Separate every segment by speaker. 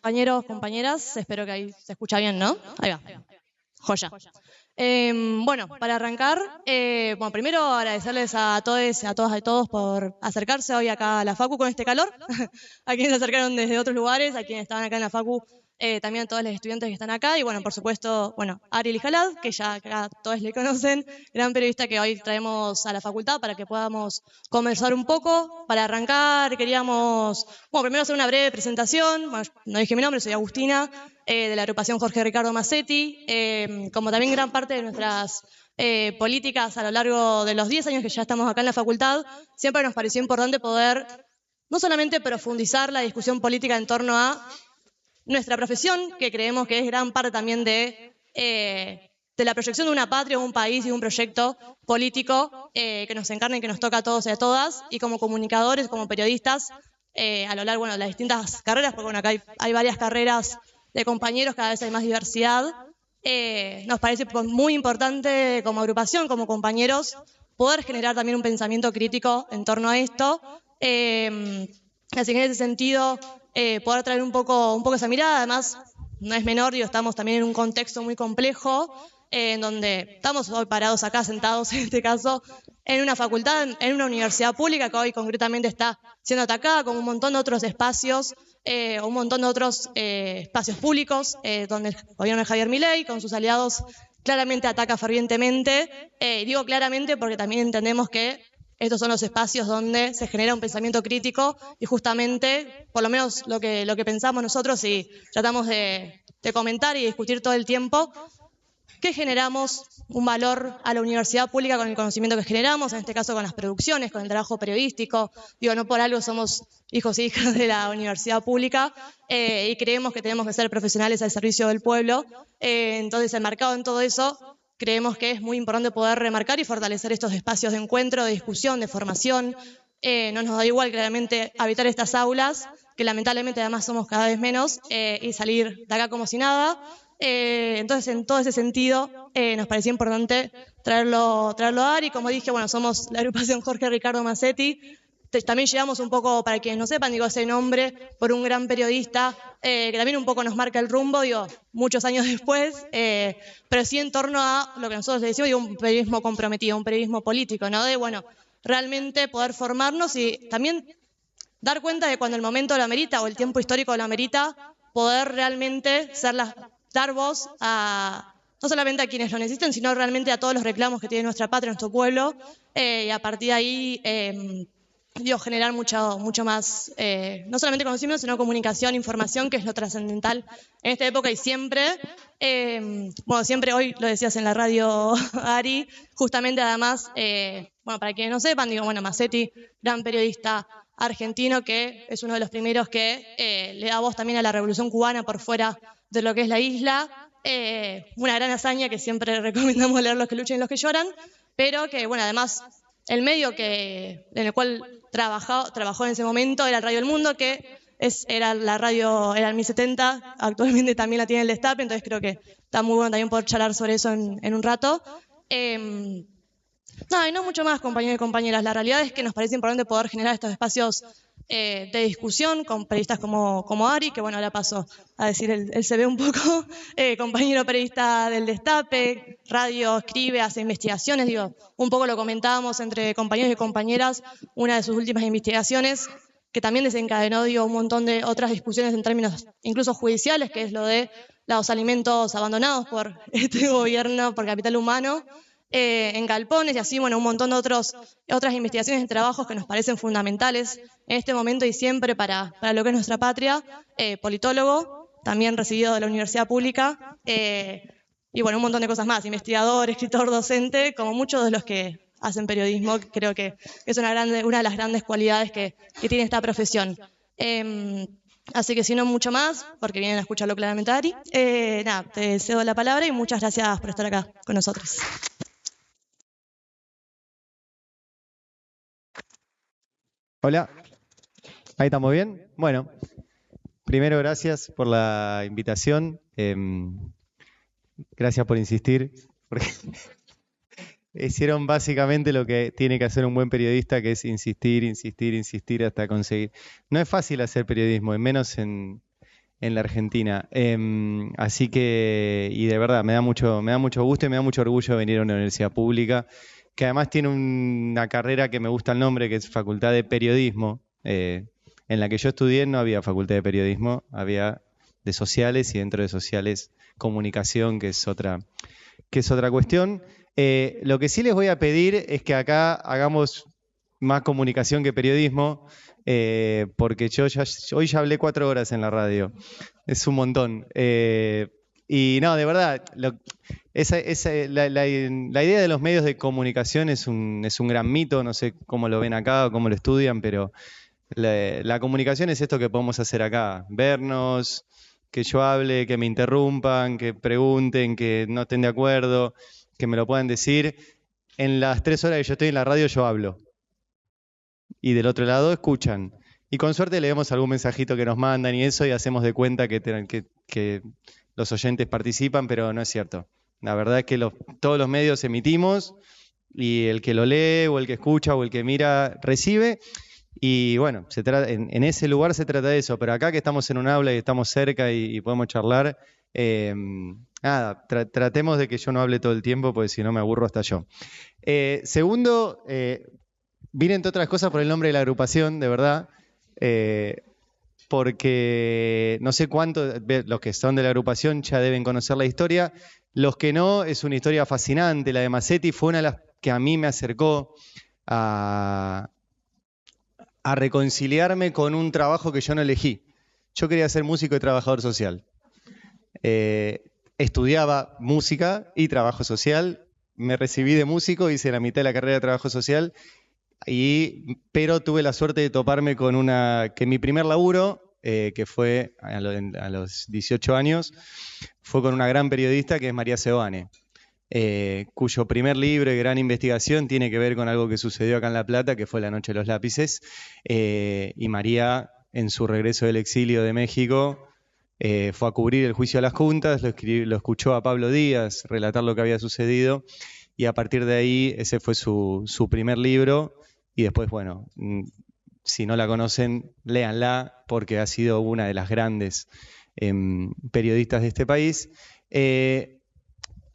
Speaker 1: compañeros, compañeras, espero que ahí se escucha bien, ¿no? Ahí va. Joya. Bueno, para arrancar, bueno, primero agradecerles a todos, a todas y todos por acercarse hoy acá a la Facu con este calor, a quienes se acercaron desde otros lugares, a quienes estaban acá en la Facu, también a todos los estudiantes que están acá, y bueno, por supuesto, bueno, Ariel Jalad, que ya acá todos le conocen, gran periodista que hoy traemos a la facultad para que podamos conversar un poco. Para arrancar, queríamos, bueno, primero hacer una breve presentación. Bueno, no dije mi nombre, soy Agustina, de la agrupación Jorge Ricardo Massetti. Como también gran parte de nuestras políticas a lo largo de los 10 años que ya estamos acá en la facultad, siempre nos pareció importante poder no solamente profundizar la discusión política en torno a nuestra profesión, que creemos que es gran parte también de la proyección de una patria, un país y un proyecto político que nos encarna y que nos toca a todos y a todas, y como comunicadores, como periodistas, a lo largo, bueno, de las distintas carreras, porque bueno, acá hay varias carreras de compañeros, cada vez hay más diversidad. Nos parece muy importante como agrupación, como compañeros, poder generar también un pensamiento crítico en torno a esto. Así que en ese sentido, poder traer un poco esa mirada. Además, no es menor, digo, estamos también en un contexto muy complejo, en donde estamos hoy parados acá, sentados en este caso, en una facultad, en una universidad pública que hoy concretamente está siendo atacada, con un montón de otros espacios, un montón de otros espacios públicos, donde el gobierno de Javier Milei, con sus aliados, claramente ataca fervientemente. Digo claramente porque también entendemos que estos son los espacios donde se genera un pensamiento crítico y justamente, por lo menos lo que pensamos nosotros y tratamos de comentar y discutir todo el tiempo, que generamos un valor a la universidad pública con el conocimiento que generamos, en este caso con las producciones, con el trabajo periodístico. Digo, no por algo somos hijos e hijas de la universidad pública y creemos que tenemos que ser profesionales al servicio del pueblo. Entonces, enmarcado en todo eso, creemos que es muy importante poder remarcar y fortalecer estos espacios de encuentro, de discusión, de formación. No nos da igual claramente habitar estas aulas, que lamentablemente además somos cada vez menos, y salir de acá como si nada. Entonces, en todo ese sentido, nos parecía importante traerlo a Ari. Como dije, bueno, somos la agrupación Jorge Ricardo Massetti. También llevamos un poco, para quienes no sepan, digo, ese nombre por un gran periodista que también un poco nos marca el rumbo, digo, muchos años después, pero sí en torno a lo que nosotros le decimos, digo, un periodismo comprometido, un periodismo político, ¿no? De, bueno, realmente poder formarnos y también dar cuenta de cuando el momento lo amerita o el tiempo histórico lo amerita, poder realmente dar voz a no solamente a quienes lo necesiten, sino realmente a todos los reclamos que tiene nuestra patria, nuestro pueblo, y a partir de ahí generar mucho más, no solamente conocimiento, sino comunicación, información, que es lo trascendental en esta época y siempre. Bueno, siempre, hoy lo decías en la radio, Ari, justamente además, bueno, para quienes no sepan, digo, bueno, Massetti, gran periodista argentino que es uno de los primeros que le da voz también a la Revolución Cubana por fuera de lo que es la isla. Una gran hazaña que siempre recomendamos leer Los que luchan y los que lloran, pero que, bueno, además el medio en el cual trabajó en ese momento era el Radio El Mundo, que era el 1070, actualmente también la tiene el Destape, entonces creo que está muy bueno también poder charlar sobre eso en un rato. No, y no mucho más, compañeros y compañeras. La realidad es que nos parece importante poder generar estos espacios de discusión con periodistas como Ari, que bueno, ahora paso a decir el CV un poco, compañero periodista del Destape, radio, escribe, hace investigaciones, digo, un poco lo comentábamos entre compañeros y compañeras, una de sus últimas investigaciones, que también desencadenó, digo, un montón de otras discusiones en términos incluso judiciales, que es lo de los alimentos abandonados por este gobierno, por capital humano, en galpones y así, bueno, un montón de otras investigaciones y trabajos que nos parecen fundamentales en este momento y siempre para lo que es nuestra patria. Politólogo, también recibido de la universidad pública, y bueno, un montón de cosas más, investigador, escritor, docente, como muchos de los que hacen periodismo, creo que es una de las grandes cualidades que tiene esta profesión. Así que si no mucho más, porque vienen a escucharlo claramente Ari, nada, te cedo la palabra y muchas gracias por estar acá con nosotros.
Speaker 2: Hola, ahí estamos bien. Bueno, primero gracias por la invitación. Gracias por insistir, porque hicieron básicamente lo que tiene que hacer un buen periodista, que es insistir, insistir, insistir hasta conseguir. No es fácil hacer periodismo, y menos en en la Argentina. Así que, y de verdad, me da mucho gusto y me da mucho orgullo venir a una universidad pública, que además tiene una carrera que me gusta el nombre, que es Facultad de Periodismo. En la que yo estudié no había Facultad de Periodismo, había de Sociales y dentro de Sociales Comunicación, que es otra cuestión. Lo que sí les voy a pedir es que acá hagamos más comunicación que periodismo, porque hoy ya hablé 4 horas en la radio. Es un montón. Y no, de verdad, la idea de los medios de comunicación es un gran mito, no sé cómo lo ven acá o cómo lo estudian, pero la comunicación es esto que podemos hacer acá, vernos, que yo hable, que me interrumpan, que pregunten, que no estén de acuerdo, que me lo puedan decir. En las 3 horas que yo estoy en la radio yo hablo. Y del otro lado escuchan. Y con suerte leemos algún mensajito que nos mandan y eso, y hacemos de cuenta que los oyentes participan, pero no es cierto. La verdad es que todos los medios emitimos y el que lo lee o el que escucha o el que mira recibe. Y bueno, en ese lugar se trata de eso, pero acá que estamos en un aula y estamos cerca y podemos charlar, nada, tratemos de que yo no hable todo el tiempo, porque si no me aburro hasta yo. Segundo, vine entre otras cosas por el nombre de la agrupación, de verdad, porque no sé cuánto, los que son de la agrupación ya deben conocer la historia, los que no, es una historia fascinante. La de Massetti fue una de las que a mí me acercó a reconciliarme con un trabajo que yo no elegí. Yo quería ser músico y trabajador social. Estudiaba música y trabajo social, me recibí de músico, hice la mitad de la carrera de trabajo social, pero tuve la suerte de toparme con que mi primer laburo, que fue a los 18 años, fue con una gran periodista que es María Seoane. Cuyo primer libro y gran investigación tiene que ver con algo que sucedió acá en La Plata, que fue La Noche de los Lápices, y María, en su regreso del exilio de México, fue a cubrir el juicio a las juntas, lo escuchó a Pablo Díaz relatar lo que había sucedido, y a partir de ahí ese fue su primer libro, y después, bueno, si no la conocen, léanla, porque ha sido una de las grandes periodistas de este país.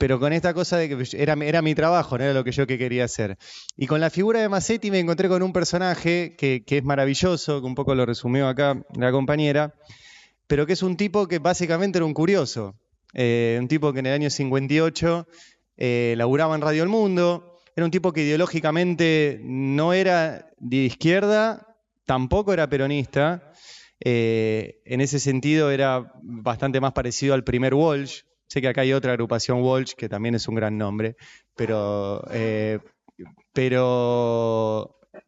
Speaker 2: Pero con esta cosa de que era mi trabajo, no era lo que yo quería hacer. Y con la figura de Massetti me encontré con un personaje que es maravilloso, que un poco lo resumió acá la compañera, pero que es un tipo que básicamente era un curioso. Un tipo que en el año 58 laburaba en Radio El Mundo. Era un tipo que ideológicamente no era de izquierda, tampoco era peronista. En ese sentido era bastante más parecido al primer Walsh. Sé que acá hay otra agrupación, Walsh, que también es un gran nombre, pero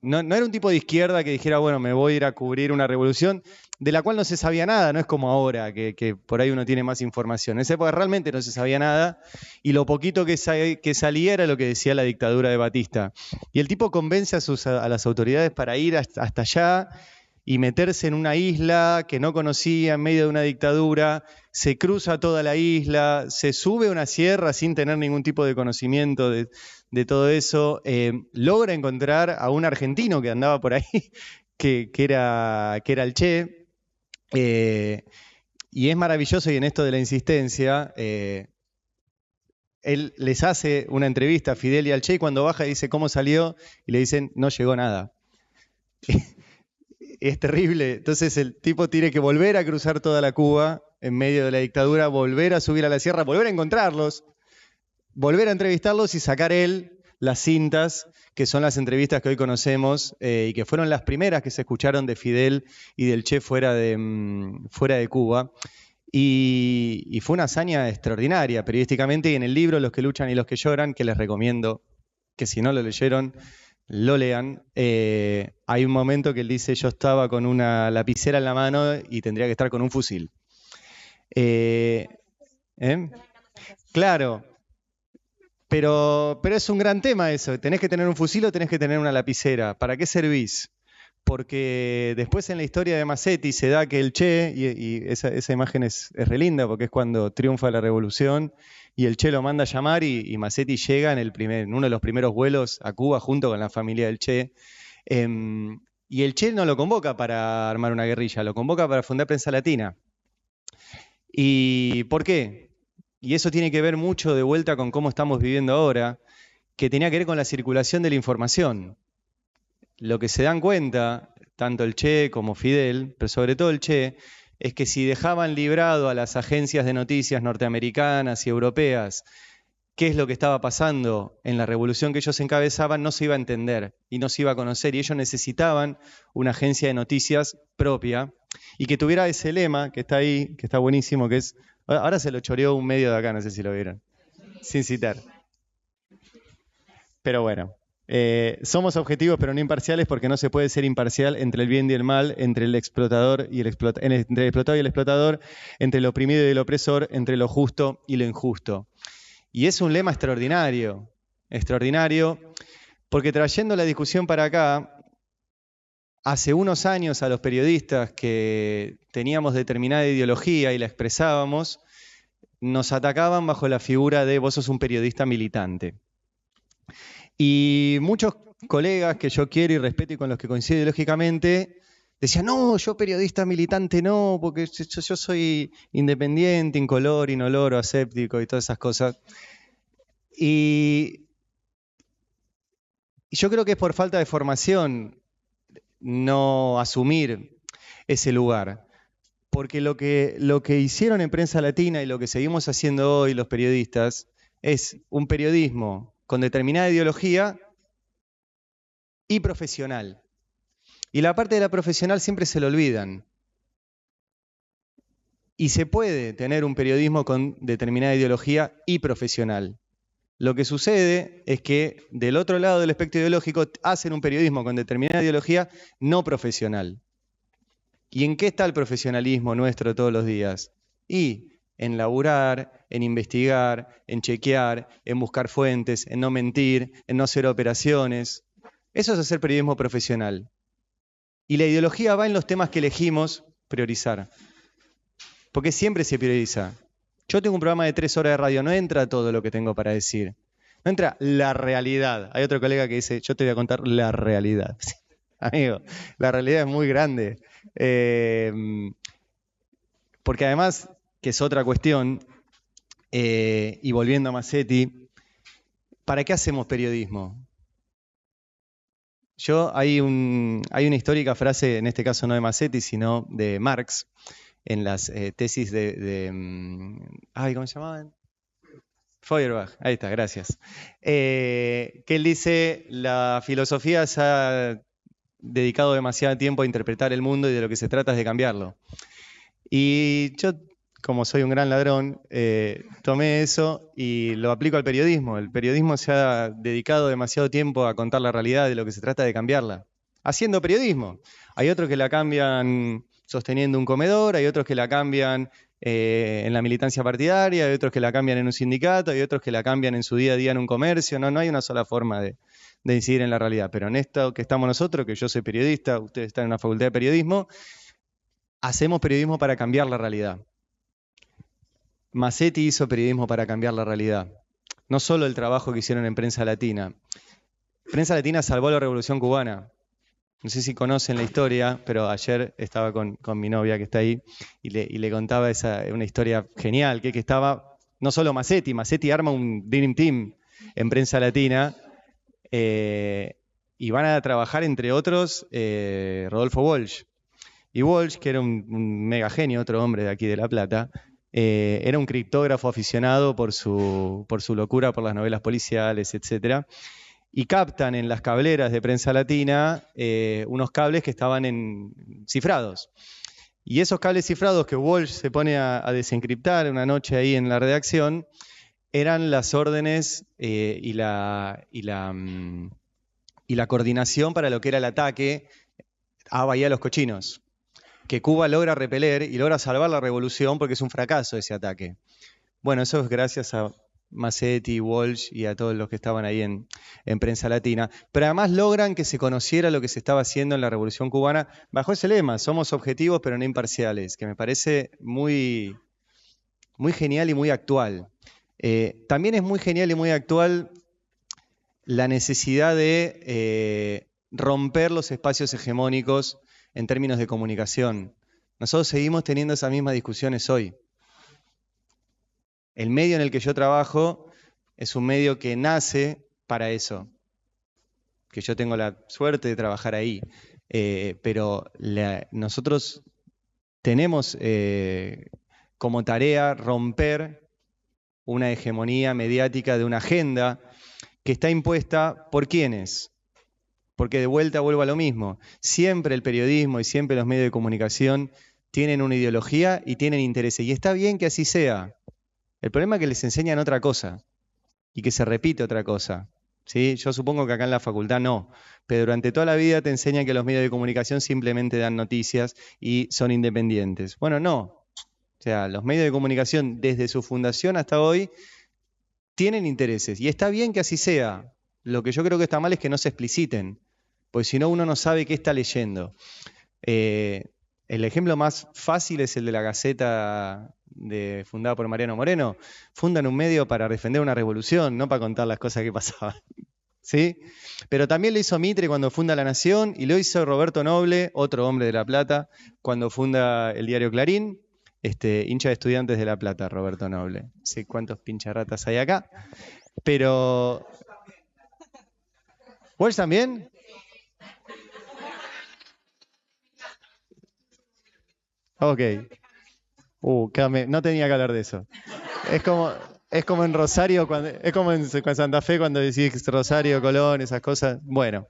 Speaker 2: no era un tipo de izquierda que dijera, bueno, me voy a ir a cubrir una revolución de la cual no se sabía nada, no es como ahora, que por ahí uno tiene más información. En esa época realmente no se sabía nada, y lo poquito que salía era lo que decía la dictadura de Batista. Y el tipo convence a las autoridades para ir hasta allá y meterse en una isla que no conocía en medio de una dictadura, se cruza toda la isla, se sube a una sierra sin tener ningún tipo de conocimiento de todo eso, logra encontrar a un argentino que andaba por ahí, que era el Che, y es maravilloso, y en esto de la insistencia, él les hace una entrevista a Fidel y al Che, y cuando baja dice cómo salió, y le dicen no llegó nada. Es terrible. Entonces el tipo tiene que volver a cruzar toda la Cuba en medio de la dictadura, volver a subir a la sierra, volver a encontrarlos, volver a entrevistarlos y sacar él las cintas, que son las entrevistas que hoy conocemos y que fueron las primeras que se escucharon de Fidel y del Che fuera de Cuba. Y fue una hazaña extraordinaria periodísticamente, y en el libro Los que luchan y los que lloran, que les recomiendo que si no lo leyeron, lo lean. Hay un momento que él dice, yo estaba con una lapicera en la mano y tendría que estar con un fusil. Claro, pero es un gran tema eso. ¿Tenés que tener un fusil o tenés que tener una lapicera? ¿Para qué servís? Porque después en la historia de Massetti se da que el Che, y esa imagen es re linda, porque es cuando triunfa la revolución, y el Che lo manda a llamar, y Massetti llega en uno de los primeros vuelos a Cuba junto con la familia del Che. Y el Che no lo convoca para armar una guerrilla, lo convoca para fundar Prensa Latina. ¿Y por qué? Y eso tiene que ver mucho de vuelta con cómo estamos viviendo ahora, que tenía que ver con la circulación de la información. Lo que se dan cuenta, tanto el Che como Fidel, pero sobre todo el Che, es que si dejaban librado a las agencias de noticias norteamericanas y europeas qué es lo que estaba pasando en la revolución que ellos encabezaban, no se iba a entender y no se iba a conocer. Y ellos necesitaban una agencia de noticias propia y que tuviera ese lema que está ahí, que está buenísimo, que es, ahora se lo choreó un medio de acá, no sé si lo vieron, sin citar. Pero bueno, somos objetivos pero no imparciales porque no se puede ser imparcial entre el bien y el mal, entre el explotador y el entre el explotado y el explotador, entre el oprimido y el opresor, entre lo justo y lo injusto. Y es un lema extraordinario, extraordinario, porque trayendo la discusión para acá, hace unos años a los periodistas que teníamos determinada ideología y la expresábamos, nos atacaban bajo la figura de vos sos un periodista militante. Y muchos colegas que yo quiero y respeto y con los que coincido ideológicamente, decían, no, yo periodista militante no, porque yo soy independiente, incolor, inoloro, aséptico y todas esas cosas. Y yo creo que es por falta de formación no asumir ese lugar. Porque lo que hicieron en Prensa Latina y lo que seguimos haciendo hoy los periodistas es un periodismo con determinada ideología y profesional. Y la parte de la profesional siempre se lo olvidan. Y se puede tener un periodismo con determinada ideología y profesional. Lo que sucede es que del otro lado del espectro ideológico hacen un periodismo con determinada ideología no profesional. ¿Y en qué está el profesionalismo nuestro todos los días? Y en laburar, en investigar, en chequear, en buscar fuentes, en no mentir, en no hacer operaciones. Eso es hacer periodismo profesional. Y la ideología va en los temas que elegimos priorizar. Porque siempre se prioriza. Yo tengo un programa de 3 horas de radio, no entra todo lo que tengo para decir. No entra la realidad. Hay otro colega que dice, yo te voy a contar la realidad. Amigo, la realidad es muy grande. Porque además, que es otra cuestión, y volviendo a Massetti, ¿para qué hacemos periodismo? Hay una histórica frase, en este caso no de Massetti, sino de Marx, en las tesis ¿cómo se llamaban? Feuerbach, ahí está, gracias. Que él dice, la filosofía se ha dedicado demasiado tiempo a interpretar el mundo y de lo que se trata es de cambiarlo. Y yo, como soy un gran ladrón, tomé eso y lo aplico al periodismo. El periodismo se ha dedicado demasiado tiempo a contar la realidad de lo que se trata de cambiarla. Haciendo periodismo. Hay otros que la cambian sosteniendo un comedor, hay otros que la cambian en la militancia partidaria, hay otros que la cambian en un sindicato, hay otros que la cambian en su día a día en un comercio. No hay una sola forma de incidir en la realidad. Pero en esto que estamos nosotros, que yo soy periodista, ustedes están en una facultad de periodismo, hacemos periodismo para cambiar la realidad. Massetti hizo periodismo para cambiar la realidad. No solo el trabajo que hicieron en Prensa Latina. Prensa Latina salvó la Revolución Cubana. No sé si conocen la historia, pero ayer estaba con mi novia que está ahí y le contaba una historia genial, que estaba no solo Massetti arma un Dream Team en Prensa Latina y van a trabajar entre otros Rodolfo Walsh. Y Walsh, que era un mega genio, otro hombre de aquí de La Plata, era un criptógrafo aficionado por su locura por las novelas policiales, etc. Y captan en las cableras de Prensa Latina unos cables que estaban cifrados. Y esos cables cifrados que Walsh se pone a desencriptar una noche ahí en la redacción eran las órdenes y la coordinación para lo que era el ataque a Bahía de los Cochinos, que Cuba logra repeler y logra salvar la revolución porque es un fracaso ese ataque. Bueno, eso es gracias a Massetti, Walsh y a todos los que estaban ahí en Prensa Latina. Pero además logran que se conociera lo que se estaba haciendo en la Revolución Cubana bajo ese lema, somos objetivos pero no imparciales, que me parece muy, muy genial y muy actual. También es muy genial y muy actual la necesidad de romper los espacios hegemónicos en términos de comunicación. Nosotros seguimos teniendo esas mismas discusiones hoy. El medio en el que yo trabajo es un medio que nace para eso, que yo tengo la suerte de trabajar ahí, pero nosotros tenemos como tarea romper una hegemonía mediática de una agenda que está impuesta por ¿quiénes? Porque de vuelta vuelvo a lo mismo. Siempre el periodismo y siempre los medios de comunicación tienen una ideología y tienen intereses. Y está bien que así sea. El problema es que les enseñan otra cosa y que se repite otra cosa. ¿Sí? Yo supongo que acá en la facultad no, pero durante toda la vida te enseñan que los medios de comunicación simplemente dan noticias y son independientes. Bueno, no. O sea, los medios de comunicación desde su fundación hasta hoy tienen intereses y está bien que así sea. Lo que yo creo que está mal es que no se expliciten, porque si no uno no sabe qué está leyendo. El ejemplo más fácil es el de la Gaceta fundada por Mariano Moreno. Fundan un medio para defender una revolución, no para contar las cosas que pasaban. ¿Sí? Pero también lo hizo Mitre cuando funda La Nación y lo hizo Roberto Noble, otro hombre de La Plata, cuando funda el diario Clarín. Hincha de Estudiantes de La Plata, Roberto Noble. No sé cuántos pincharratas hay acá. Pero... ¿Walsh también? Ok. No tenía que hablar de eso. Es como en Rosario, es como en Santa Fe cuando decís Rosario, Colón, esas cosas. Bueno.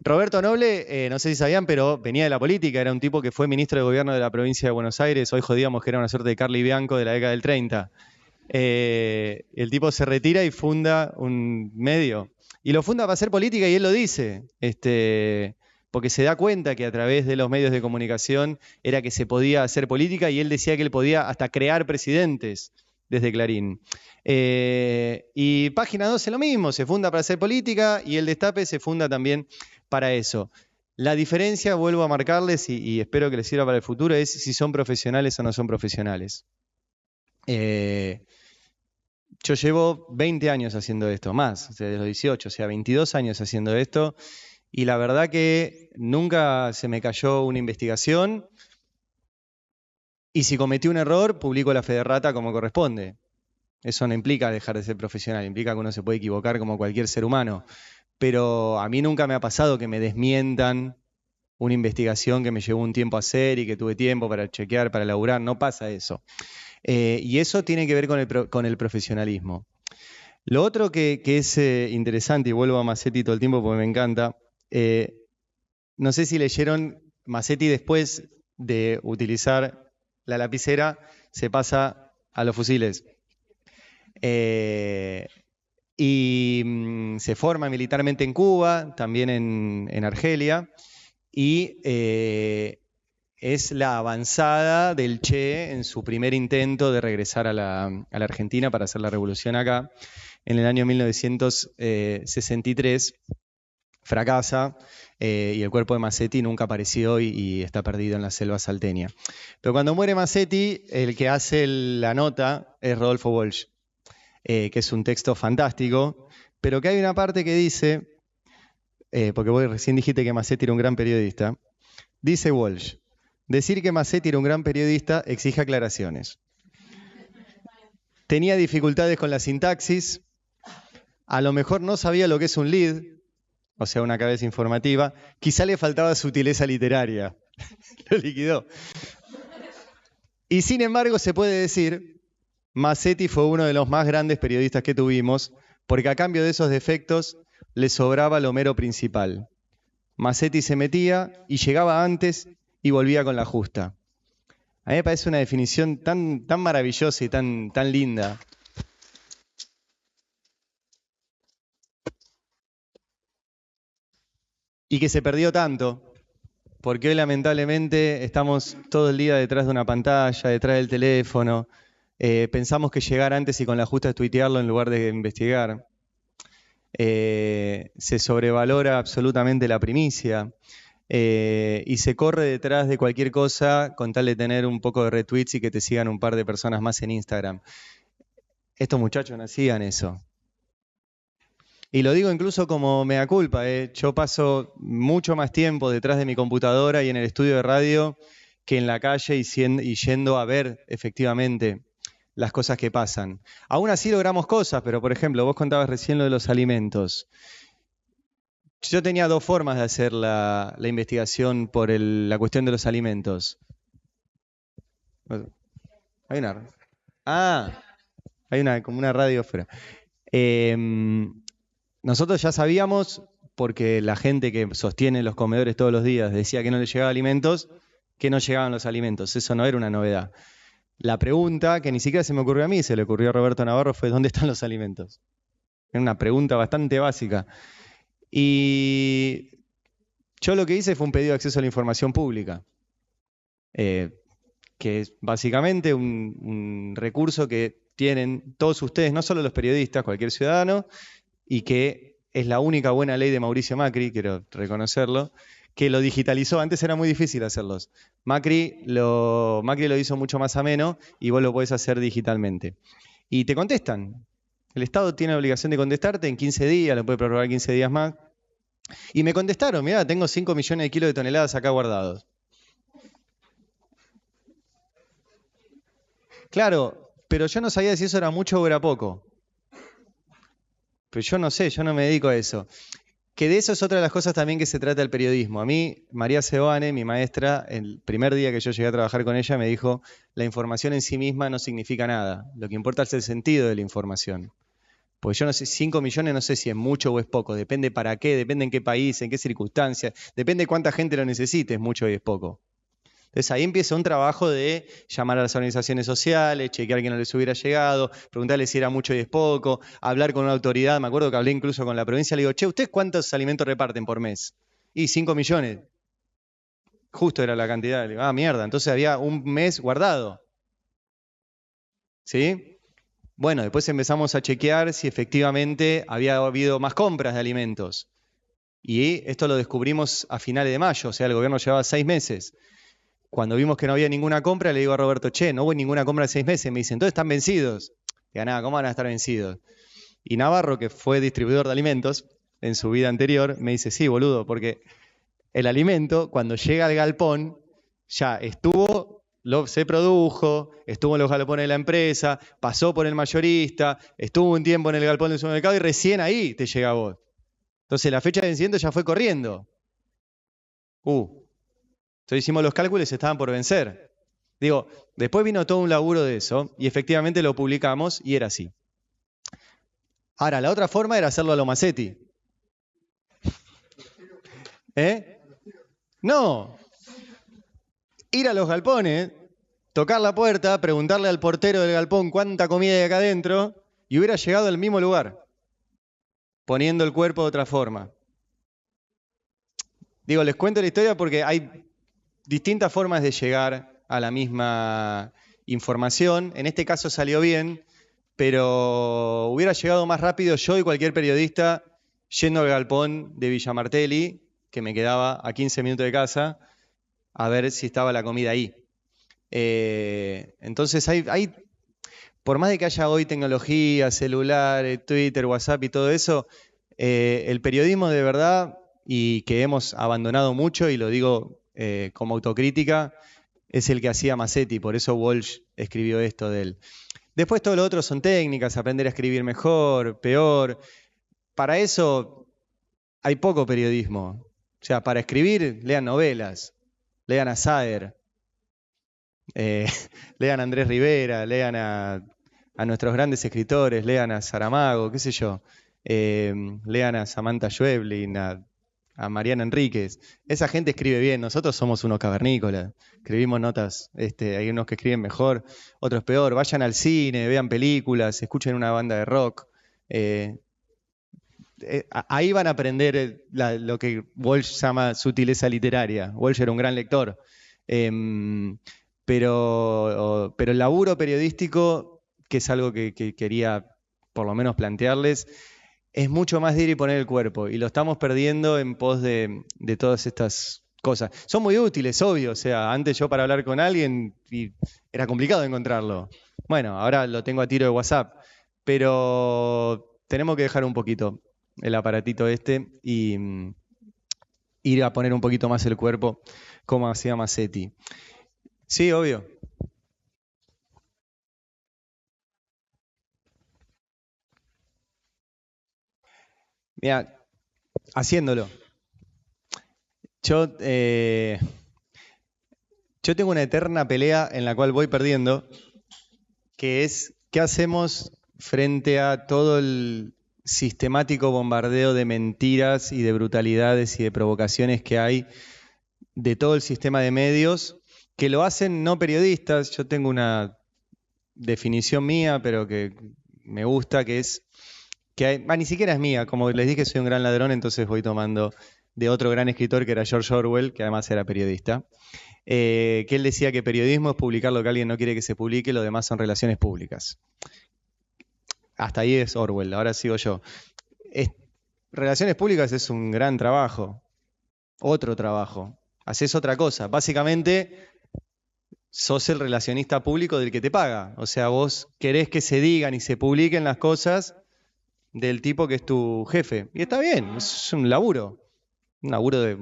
Speaker 2: Roberto Noble, no sé si sabían, pero venía de la política, era un tipo que fue ministro de gobierno de la provincia de Buenos Aires, hoy jodíamos que era una suerte de Carly Bianco de la década del 30. El tipo se retira y funda un medio. Y lo funda para hacer política y él lo dice, porque se da cuenta que a través de los medios de comunicación era que se podía hacer política y él decía que él podía hasta crear presidentes desde Clarín. Y Página 12 lo mismo, se funda para hacer política y el Destape se funda también para eso. La diferencia, vuelvo a marcarles y espero que les sirva para el futuro, es si son profesionales o no son profesionales. Yo llevo 20 años haciendo esto, más, desde los 18, o sea, 22 años haciendo esto, y la verdad que nunca se me cayó una investigación, y si cometí un error, publico la fe de rata como corresponde. Eso no implica dejar de ser profesional, implica que uno se puede equivocar como cualquier ser humano. Pero a mí nunca me ha pasado que me desmientan una investigación que me llevó un tiempo a hacer y que tuve tiempo para chequear, para laburar. No pasa eso. Y eso tiene que ver con el profesionalismo. Lo otro que es interesante, y vuelvo a Massetti todo el tiempo porque me encanta, no sé si leyeron, Massetti después de utilizar la lapicera se pasa a los fusiles. Y se forma militarmente en Cuba, también en Argelia, y es la avanzada del Che en su primer intento de regresar a la Argentina para hacer la revolución acá. En el año 1963 fracasa y el cuerpo de Massetti nunca apareció y está perdido en la selva salteña. Pero cuando muere Massetti, el que hace la nota es Rodolfo Walsh. Que es un texto fantástico, pero que hay una parte que dice, porque vos recién dijiste que Massetti era un gran periodista, dice Walsh, decir que Massetti era un gran periodista exige aclaraciones. Tenía dificultades con la sintaxis, a lo mejor no sabía lo que es un lead, o sea, una cabeza informativa, quizá le faltaba sutileza literaria, lo liquidó. Y sin embargo se puede decir, Massetti fue uno de los más grandes periodistas que tuvimos, porque a cambio de esos defectos le sobraba lo mero principal. Massetti se metía y llegaba antes y volvía con la justa. A mí me parece una definición tan maravillosa y tan linda. Y que se perdió tanto, porque hoy lamentablemente estamos todo el día detrás de una pantalla, detrás del teléfono. Pensamos que llegar antes y con la justa es tuitearlo en lugar de investigar. Se sobrevalora absolutamente la primicia y se corre detrás de cualquier cosa con tal de tener un poco de retweets y que te sigan un par de personas más en Instagram. Estos muchachos no hacían eso. Y lo digo incluso como mea culpa. Yo paso mucho más tiempo detrás de mi computadora y en el estudio de radio que en la calle y yendo a ver efectivamente las cosas que pasan. Aún así logramos cosas, pero por ejemplo, vos contabas recién lo de los alimentos. Yo tenía dos formas de hacer la investigación por la cuestión de los alimentos. Hay una. Ah, hay como una radio afuera. Nosotros ya sabíamos, porque la gente que sostiene los comedores todos los días decía que no les llegaban alimentos, que no llegaban los alimentos. Eso no era una novedad. La pregunta, que ni siquiera se me ocurrió a mí, se le ocurrió a Roberto Navarro, fue ¿dónde están los alimentos? Era una pregunta bastante básica. Y yo lo que hice fue un pedido de acceso a la información pública, que es básicamente un recurso que tienen todos ustedes, no solo los periodistas, cualquier ciudadano, y que es la única buena ley de Mauricio Macri, quiero reconocerlo, que lo digitalizó. Antes era muy difícil hacerlos. Macri lo hizo mucho más ameno y vos lo podés hacer digitalmente. Y te contestan. El Estado tiene la obligación de contestarte en 15 días, lo puede prorrogar 15 días más. Y me contestaron, mirá, tengo 5 millones de kilos de toneladas acá guardados. Claro, pero yo no sabía si eso era mucho o era poco. Pero yo no sé, yo no me dedico a eso. Que de eso es otra de las cosas también que se trata el periodismo. A mí, María Sebane, mi maestra, el primer día que yo llegué a trabajar con ella, me dijo, la información en sí misma no significa nada. Lo que importa es el sentido de la información. Porque yo no sé, 5 millones no sé si es mucho o es poco. Depende para qué, depende en qué país, en qué circunstancias. Depende de cuánta gente lo necesite, es mucho y es poco. Entonces ahí empieza un trabajo de llamar a las organizaciones sociales, chequear que no les hubiera llegado, preguntarle si era mucho y es poco, hablar con una autoridad. Me acuerdo que hablé incluso con la provincia, le digo, che, ¿ustedes cuántos alimentos reparten por mes? Y 5 millones. Justo era la cantidad. Le digo, ah, mierda, entonces había un mes guardado. ¿Sí? Bueno, después empezamos a chequear si efectivamente había habido más compras de alimentos. Y esto lo descubrimos a finales de mayo, o sea, el gobierno llevaba 6 meses. Cuando vimos que no había ninguna compra, le digo a Roberto, che, no hubo ninguna compra en 6 meses. Me dice, entonces están vencidos. Digo, nada, ¿cómo van a estar vencidos? Y Navarro, que fue distribuidor de alimentos en su vida anterior, me dice, sí, boludo, porque el alimento, cuando llega al galpón, ya estuvo, se produjo, estuvo en los galpones de la empresa, pasó por el mayorista, estuvo un tiempo en el galpón del supermercado y recién ahí te llega a vos. Entonces la fecha de vencimiento ya fue corriendo. Entonces hicimos los cálculos y se estaban por vencer. Digo, después vino todo un laburo de eso y efectivamente lo publicamos y era así. Ahora, la otra forma era hacerlo a lo Macetti. No. Ir a los galpones, tocar la puerta, preguntarle al portero del galpón cuánta comida hay acá adentro y hubiera llegado al mismo lugar, poniendo el cuerpo de otra forma. Digo, les cuento la historia porque hay distintas formas de llegar a la misma información. En este caso salió bien, pero hubiera llegado más rápido yo y cualquier periodista yendo al galpón de Villa Martelli, que me quedaba a 15 minutos de casa, a ver si estaba la comida ahí. Entonces por más de que haya hoy tecnología, celular, Twitter, WhatsApp y todo eso, el periodismo de verdad, y que hemos abandonado mucho, y lo digo como autocrítica, es el que hacía Macetti, por eso Walsh escribió esto de él. Después todo lo otro son técnicas, aprender a escribir mejor, peor. Para eso hay poco periodismo. O sea, para escribir, lean novelas, lean a Saer, lean a Andrés Rivera, lean a nuestros grandes escritores, lean a Saramago, qué sé yo, lean a Samantha Schweblin, a Mariana Enríquez. Esa gente escribe bien, nosotros somos unos cavernícolas, escribimos notas, hay unos que escriben mejor, otros peor. Vayan al cine, vean películas, escuchen una banda de rock. Ahí van a aprender lo que Walsh llama sutileza literaria. Walsh era un gran lector. Pero el laburo periodístico, que es algo que quería por lo menos plantearles, es mucho más de ir y poner el cuerpo, y lo estamos perdiendo en pos de todas estas cosas. Son muy útiles, obvio, o sea, antes yo para hablar con alguien era complicado encontrarlo. Bueno, ahora lo tengo a tiro de WhatsApp, pero tenemos que dejar un poquito el aparatito y ir a poner un poquito más el cuerpo, como hacía Macetti. Sí, obvio. Mira, haciéndolo. Yo tengo una eterna pelea en la cual voy perdiendo, que es ¿qué hacemos frente a todo el sistemático bombardeo de mentiras y de brutalidades y de provocaciones que hay de todo el sistema de medios, que lo hacen no periodistas? Yo tengo una definición mía, pero que me gusta, que es que ni siquiera es mía, como les dije, soy un gran ladrón, entonces voy tomando de otro gran escritor que era George Orwell, que además era periodista, que él decía que periodismo es publicar lo que alguien no quiere que se publique, lo demás son relaciones públicas. Hasta ahí es Orwell, ahora sigo yo. Relaciones públicas es un gran trabajo, otro trabajo, haces otra cosa. Básicamente sos el relacionista público del que te paga, o sea, vos querés que se digan y se publiquen las cosas del tipo que es tu jefe. Y está bien, es un laburo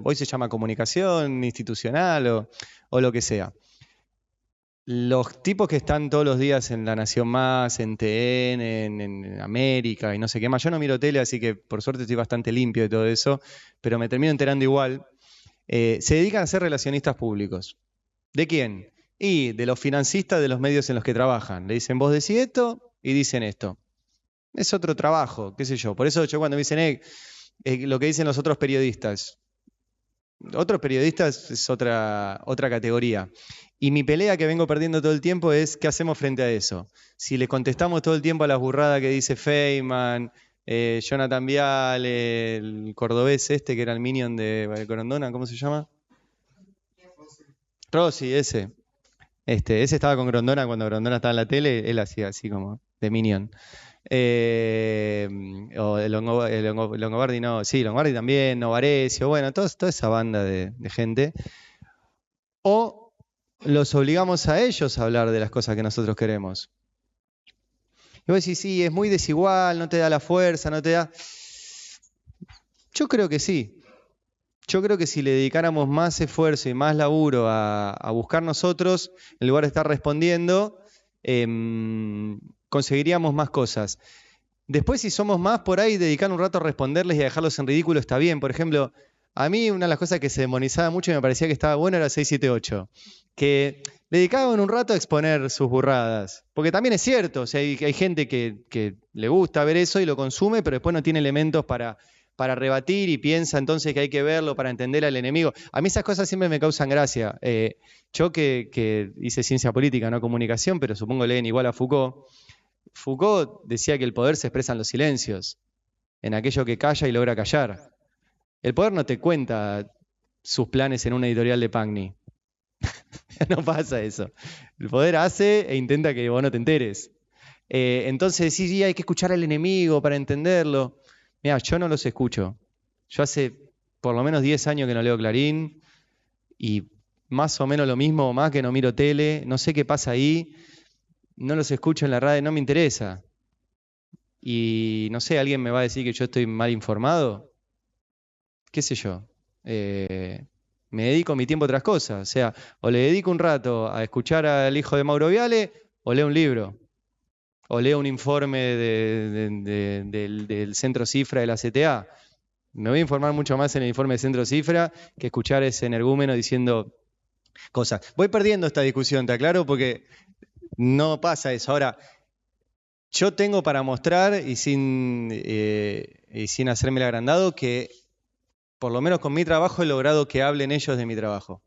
Speaker 2: hoy se llama comunicación institucional o lo que sea. Los tipos que están todos los días en La Nación Más, en TN, en América y no sé qué más, yo no miro tele, así que por suerte estoy bastante limpio de todo eso, pero me termino enterando igual, se dedican a ser relacionistas públicos. ¿De quién? Y de los financistas de los medios en los que trabajan. Le dicen, vos decís esto y dicen esto. Es otro trabajo, qué sé yo. Por eso yo cuando me dicen lo que dicen los otros periodistas es otra categoría. Y mi pelea que vengo perdiendo todo el tiempo es ¿qué hacemos frente a eso? Si le contestamos todo el tiempo a las burradas que dice Feynman, Jonathan Vial, el cordobés este que era el minion de Grondona, ¿cómo se llama? Rossi, ese. Ese estaba con Grondona cuando Grondona estaba en la tele, él hacía así como de minion. O el Longobardi, no, sí, Longobardi también, Novarecio, bueno, toda esa banda de gente. O los obligamos a ellos a hablar de las cosas que nosotros queremos. Y vos decís, sí, es muy desigual, no te da la fuerza, no te da... Yo creo que sí. Yo creo que si le dedicáramos más esfuerzo y más laburo a buscar nosotros, en lugar de estar respondiendo, conseguiríamos más cosas. Después, si somos más por ahí, dedicar un rato a responderles y a dejarlos en ridículo está bien. Por ejemplo, a mí una de las cosas que se demonizaba mucho y me parecía que estaba bueno era 678, que dedicaban un rato a exponer sus burradas. Porque también es cierto, o sea, hay gente que le gusta ver eso y lo consume, pero después no tiene elementos para rebatir y piensa entonces que hay que verlo para entender al enemigo. A mí esas cosas siempre me causan gracia. Yo que hice ciencia política, no comunicación, pero supongo leen igual a Foucault. Foucault decía que el poder se expresa en los silencios, en aquello que calla y logra callar. El poder no te cuenta sus planes en una editorial de Pagni. No pasa eso. El poder hace e intenta que vos no te enteres. Entonces sí, hay que escuchar al enemigo para entenderlo. Mira, yo no los escucho. Yo hace por lo menos 10 años que no leo Clarín y más o menos lo mismo o más que no miro tele. No sé qué pasa ahí. No los escucho en la radio, no me interesa. Y no sé, ¿alguien me va a decir que yo estoy mal informado? ¿Qué sé yo? Me dedico mi tiempo a otras cosas. O sea, o le dedico un rato a escuchar al hijo de Mauro Viale o leo un libro. O leo un informe del Centro Cifra de la CTA. Me voy a informar mucho más en el informe del Centro Cifra que escuchar ese energúmeno diciendo cosas. Voy perdiendo esta discusión, ¿te aclaro? Porque no pasa eso. Ahora, yo tengo para mostrar y sin hacerme el agrandado que por lo menos con mi trabajo he logrado que hablen ellos de mi trabajo.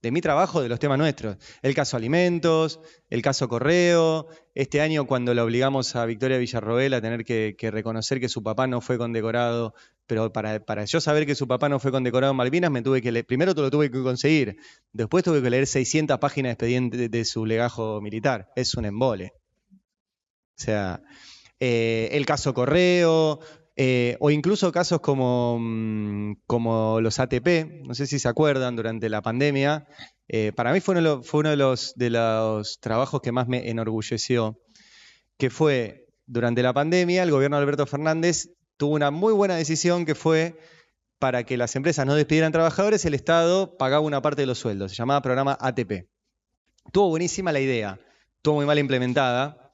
Speaker 2: De mi trabajo, de los temas nuestros. El caso alimentos, el caso correo. Este año cuando la obligamos a Victoria Villarroel a tener que reconocer que su papá no fue condecorado, pero para yo saber que su papá no fue condecorado en Malvinas, me tuve que leer, primero lo tuve que conseguir, después tuve que leer 600 páginas de expediente de su legajo militar. Es un embole. O sea, el caso correo, o incluso casos como los ATP, no sé si se acuerdan, durante la pandemia, para mí fue uno de los trabajos que más me enorgulleció, que fue, durante la pandemia, el gobierno de Alberto Fernández tuvo una muy buena decisión que fue, para que las empresas no despidieran trabajadores, el Estado pagaba una parte de los sueldos, se llamaba programa ATP. Estuvo buenísima la idea, estuvo muy mal implementada,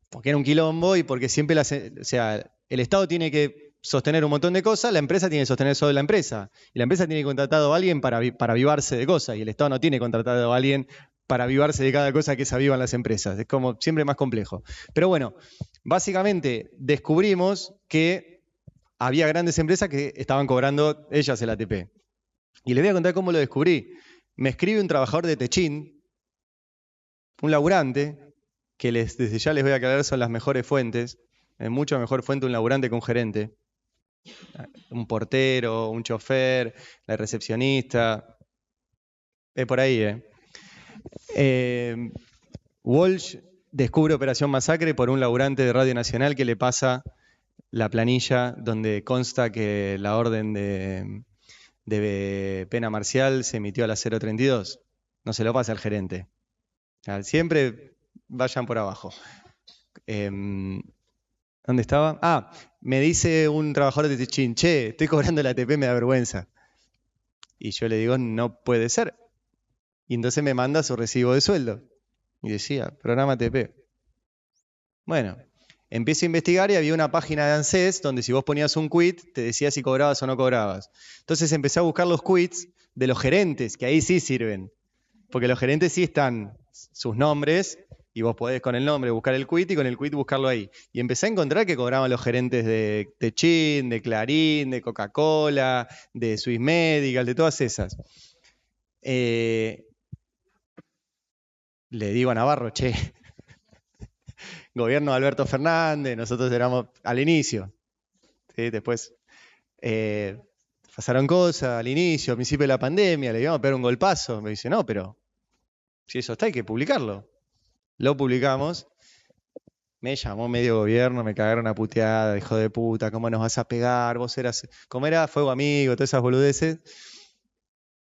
Speaker 2: porque era un quilombo y porque siempre el Estado tiene que sostener un montón de cosas, la empresa tiene que sostener solo la empresa. Y la empresa tiene contratado a alguien para avivarse de cosas. Y el Estado no tiene contratado a alguien para avivarse de cada cosa que se avivan las empresas. Es como siempre más complejo. Pero bueno, básicamente descubrimos que había grandes empresas que estaban cobrando ellas el ATP. Y les voy a contar cómo lo descubrí. Me escribe un trabajador de Techin, un laburante, que desde ya les voy a aclarar son las mejores fuentes. Es mucho mejor fuente un laburante que un gerente. Un portero, un chofer, la recepcionista. Es por ahí, Walsh descubre Operación Masacre por un laburante de Radio Nacional que le pasa la planilla donde consta que la orden de pena marcial se emitió a las 0:32. No se lo pasa al gerente. O sea, siempre vayan por abajo. ¿Dónde estaba? Me dice un trabajador de Techin, che, estoy cobrando el ATP, me da vergüenza. Y yo le digo, no puede ser. Y entonces me manda su recibo de sueldo. Y decía, programa ATP. Bueno, empiezo a investigar y había una página de ANSES donde si vos ponías un quit, te decía si cobrabas o no cobrabas. Entonces empecé a buscar los quits de los gerentes, que ahí sí sirven. Porque los gerentes sí están sus nombres y vos podés con el nombre buscar el quit y con el quit buscarlo ahí. Y empecé a encontrar que cobraban los gerentes de Techin, de Clarín, de Coca-Cola, de Swiss Medical, de todas esas. Le digo a Navarro, che, gobierno de Alberto Fernández, nosotros éramos al inicio. ¿Sí? Después pasaron cosas al inicio, al principio de la pandemia, le íbamos a pegar un golpazo. Me dice, no, pero si eso está, hay que publicarlo. Lo publicamos. Me llamó medio gobierno, me cagaron a puteada, hijo de puta, ¿cómo nos vas a pegar? Vos eras, ¿cómo era? Fuego amigo, todas esas boludeces.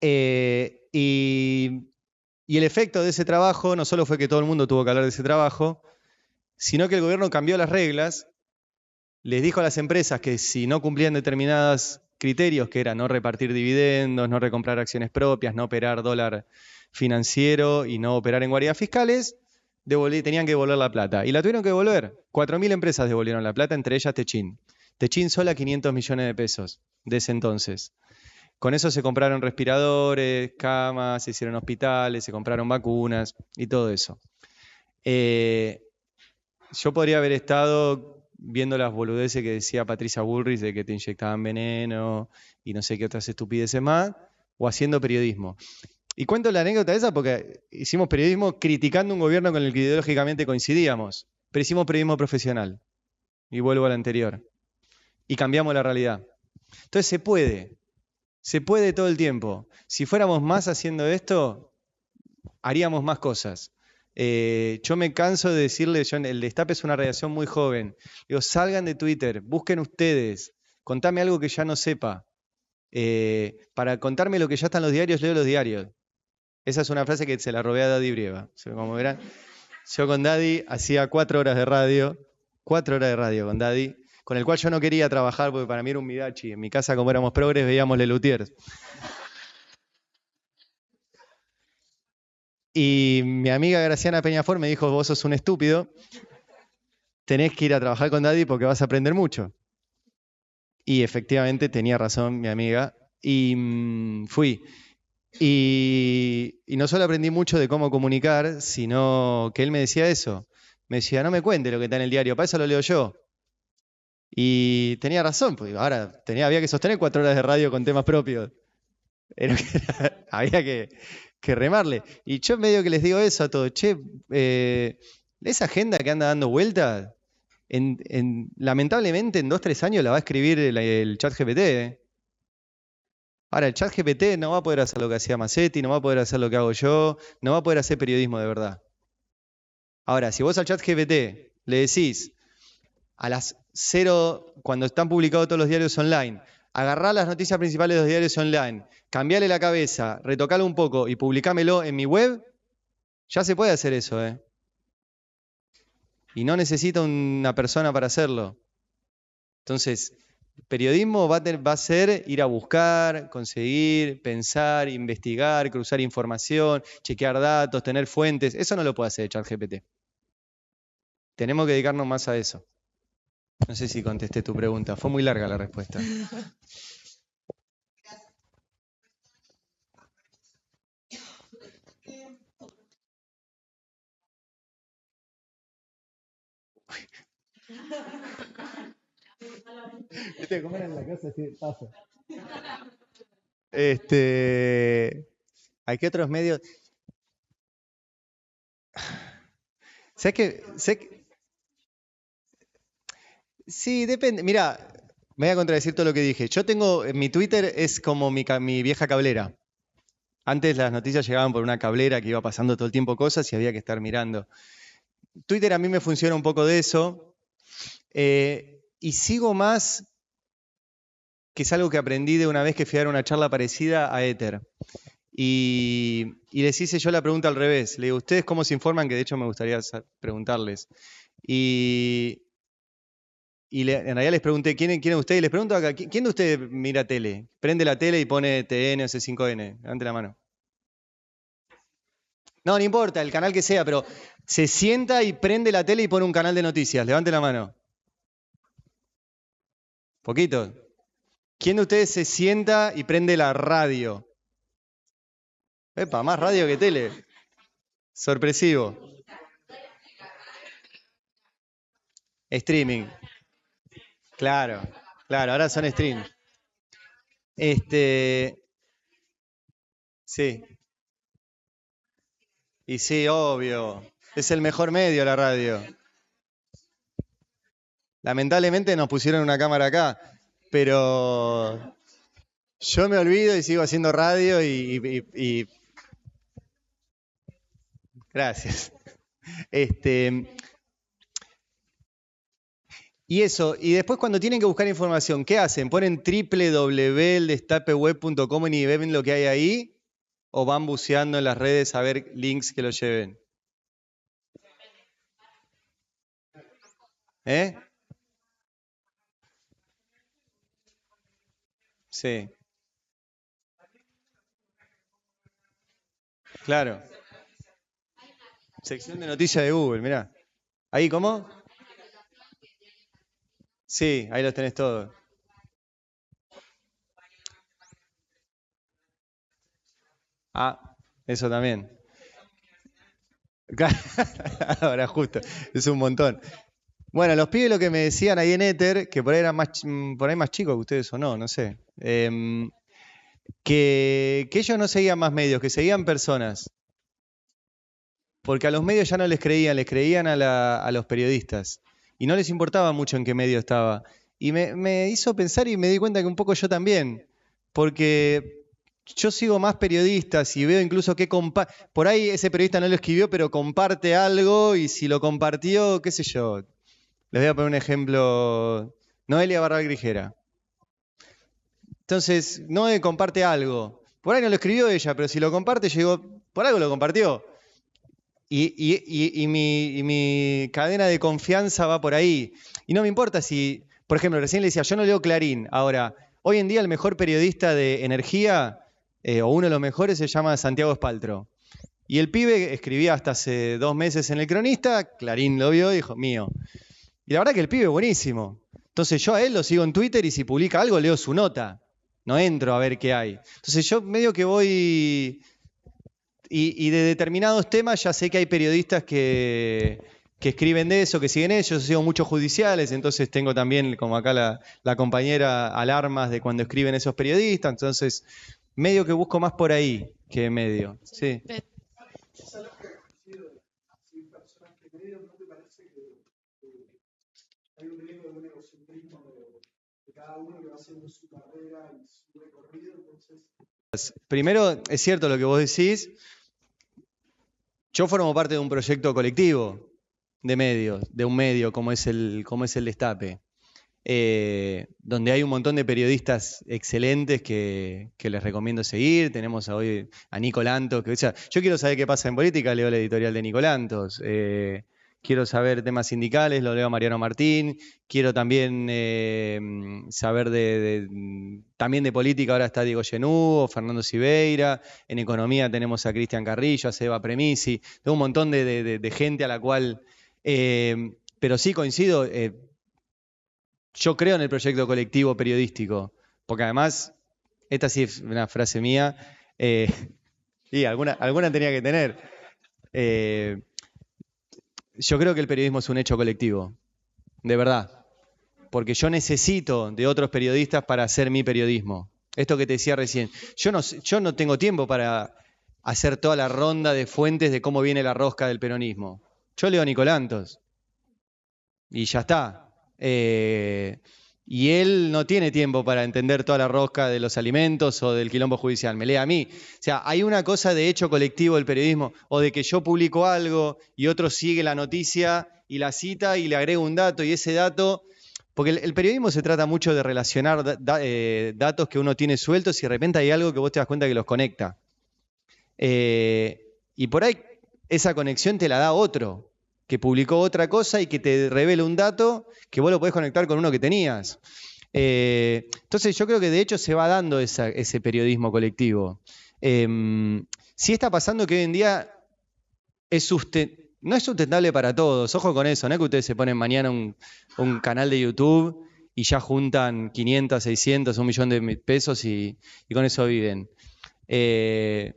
Speaker 2: Y el efecto de ese trabajo no solo fue que todo el mundo tuvo que hablar de ese trabajo, sino que el gobierno cambió las reglas, les dijo a las empresas que si no cumplían determinados criterios, que era no repartir dividendos, no recomprar acciones propias, no operar dólar financiero y no operar en guardias fiscales, tenían que devolver la plata. Y la tuvieron que devolver. 4.000 empresas devolvieron la plata, entre ellas Techin. Techin sola 500 millones de pesos de ese entonces. Con eso se compraron respiradores, camas, se hicieron hospitales, se compraron vacunas y todo eso. Yo podría haber estado viendo las boludeces que decía Patricia Bullrich de que te inyectaban veneno y no sé qué otras estupideces más, o haciendo periodismo. Y cuento la anécdota esa porque hicimos periodismo criticando un gobierno con el que ideológicamente coincidíamos, pero hicimos periodismo profesional. Y vuelvo al anterior. Y cambiamos la realidad. Entonces se puede todo el tiempo. Si fuéramos más haciendo esto, haríamos más cosas. Yo me canso de decirle, el Destape es una redacción muy joven. Digo, salgan de Twitter, busquen ustedes, contame algo que ya no sepa. Para contarme lo que ya está en los diarios, leo los diarios. Esa es una frase que se la robé a Daddy Brieva. Como verán, yo con Daddy hacía 4 horas de radio con Daddy, con el cual yo no quería trabajar porque para mí era un Midachi. En mi casa, como éramos progres, veíamos Lelutiers. Y mi amiga Graciana Peñafort me dijo, vos sos un estúpido, tenés que ir a trabajar con Daddy porque vas a aprender mucho. Y efectivamente tenía razón mi amiga. Y fui. Y no solo aprendí mucho de cómo comunicar, sino que él me decía eso. Me decía, no me cuente lo que está en el diario, para eso lo leo yo. Y tenía razón, porque ahora había que sostener 4 horas de radio con temas propios. Había que remarle. Y yo medio que les digo eso a todos. Che, esa agenda que anda dando vueltas, lamentablemente en 2-3 años la va a escribir el ChatGPT. Ahora, el ChatGPT no va a poder hacer lo que hacía Macetti, no va a poder hacer lo que hago yo, no va a poder hacer periodismo de verdad. Ahora, si vos al ChatGPT le decís a las 0, cuando están publicados todos los diarios online, agarrá las noticias principales de los diarios online, cambiale la cabeza, retocalo un poco y publicámelo en mi web, ya se puede hacer eso, Y no necesita una persona para hacerlo. Entonces, periodismo va a ser ir a buscar, conseguir, pensar, investigar, cruzar información, chequear datos, tener fuentes. Eso no lo puede hacer ChatGPT. Tenemos que dedicarnos más a eso. No sé si contesté tu pregunta, fue muy larga la respuesta. ¿Viste cómo era en la casa? Sí, pasa. ¿Hay qué otros medios? Sí, depende. Mira, me voy a contradecir todo lo que dije. Yo tengo, mi Twitter es como mi vieja cablera. Antes las noticias llegaban por una cablera que iba pasando todo el tiempo cosas y había que estar mirando. Twitter a mí me funciona un poco de eso. Y sigo más, que es algo que aprendí de una vez que fui a dar una charla parecida a Ether. Y les hice yo la pregunta al revés. Le digo, ¿ustedes cómo se informan? Que de hecho me gustaría preguntarles. En realidad les pregunté, ¿quién es usted? Y les pregunto acá, ¿quién de ustedes mira tele? Prende la tele y pone TN o C5N. Levante la mano. No, no importa, el canal que sea, pero se sienta y prende la tele y pone un canal de noticias. Levante la mano. Poquito. ¿Quién de ustedes se sienta y prende la radio? Epa, más radio que tele. Sorpresivo. Streaming. Claro, claro, ahora son stream. Sí. Y sí, obvio. Es el mejor medio la radio. Lamentablemente nos pusieron una cámara acá, pero yo me olvido y sigo haciendo radio y gracias. Y eso, y después cuando tienen que buscar información, ¿qué hacen? ¿Ponen www.eldestapeweb.com y ven lo que hay ahí? ¿O van buceando en las redes a ver links que los lleven? ¿Eh? Sí, claro. Sección de noticias de Google, mirá. ¿Ahí cómo? Sí, ahí los tenés todos. Ah, eso también. Ahora justo, es un montón. Bueno, los pibes lo que me decían ahí en Ether, que por ahí eran por ahí más chicos que ustedes o no, no sé. Que ellos no seguían más medios, que seguían personas. Porque a los medios ya no les creían a los periodistas. Y no les importaba mucho en qué medio estaba. Y me hizo pensar y me di cuenta que un poco yo también. Porque yo sigo más periodistas y veo incluso que por ahí ese periodista no lo escribió, pero comparte algo y si lo compartió, qué sé yo. Les voy a poner un ejemplo. Noelia Barral Grijera. Entonces, Noe comparte algo. Por ahí no lo escribió ella, pero si lo comparte, yo digo, por algo lo compartió. Y mi cadena de confianza va por ahí. Y no me importa si, por ejemplo, recién le decía, yo no leo Clarín. Ahora, hoy en día el mejor periodista de energía, o uno de los mejores, se llama Santiago Espaltro. Y el pibe escribía hasta hace 2 meses en El Cronista, Clarín lo vio y dijo, mío. Y la verdad que el pibe es buenísimo. Entonces yo a él lo sigo en Twitter y si publica algo leo su nota. No entro a ver qué hay. Entonces yo medio que voy... Y de determinados temas ya sé que hay periodistas que escriben de eso, que siguen ellos. Yo sigo muchos judiciales, entonces tengo también, como acá la compañera, alarmas de cuando escriben esos periodistas. Entonces, medio que busco más por ahí que medio. Sí. Hay un riesgo de un egocentrismo de cada uno que va haciendo su carrera y su recorrido, entonces... Primero, es cierto lo que vos decís. Yo formo parte de un proyecto colectivo de medios, de un medio como es el Destape, donde hay un montón de periodistas excelentes que les recomiendo seguir. Tenemos hoy a Nico Lantos, o sea, yo quiero saber qué pasa en política, leo la editorial de Nico Lantos. Quiero saber temas sindicales, lo leo a Mariano Martín. Quiero también saber también de política, ahora está Diego Genú, Fernando Siveira. En economía tenemos a Cristian Carrillo, a Seba Premisi. Tengo un montón de gente a la cual... pero sí coincido, yo creo en el proyecto colectivo periodístico, porque además, esta sí es una frase mía, y alguna tenía que tener. Yo creo que el periodismo es un hecho colectivo, de verdad, porque yo necesito de otros periodistas para hacer mi periodismo. Esto que te decía recién, yo no tengo tiempo para hacer toda la ronda de fuentes de cómo viene la rosca del peronismo. Yo leo a Nicolantos y ya está. Y él no tiene tiempo para entender toda la rosca de los alimentos o del quilombo judicial, me lee a mí. O sea, hay una cosa de hecho colectivo del periodismo, o de que yo publico algo y otro sigue la noticia y la cita y le agrega un dato y ese dato... Porque el periodismo se trata mucho de relacionar datos que uno tiene sueltos y de repente hay algo que vos te das cuenta que los conecta. Y por ahí esa conexión te la da otro, que publicó otra cosa y que te revela un dato que vos lo podés conectar con uno que tenías. Entonces yo creo que de hecho se va dando ese periodismo colectivo. Sí está pasando que hoy en día no es sustentable para todos. Ojo con eso, no es que ustedes se ponen mañana un canal de YouTube y ya juntan 500, 600, 1 millón de pesos y con eso viven. Hay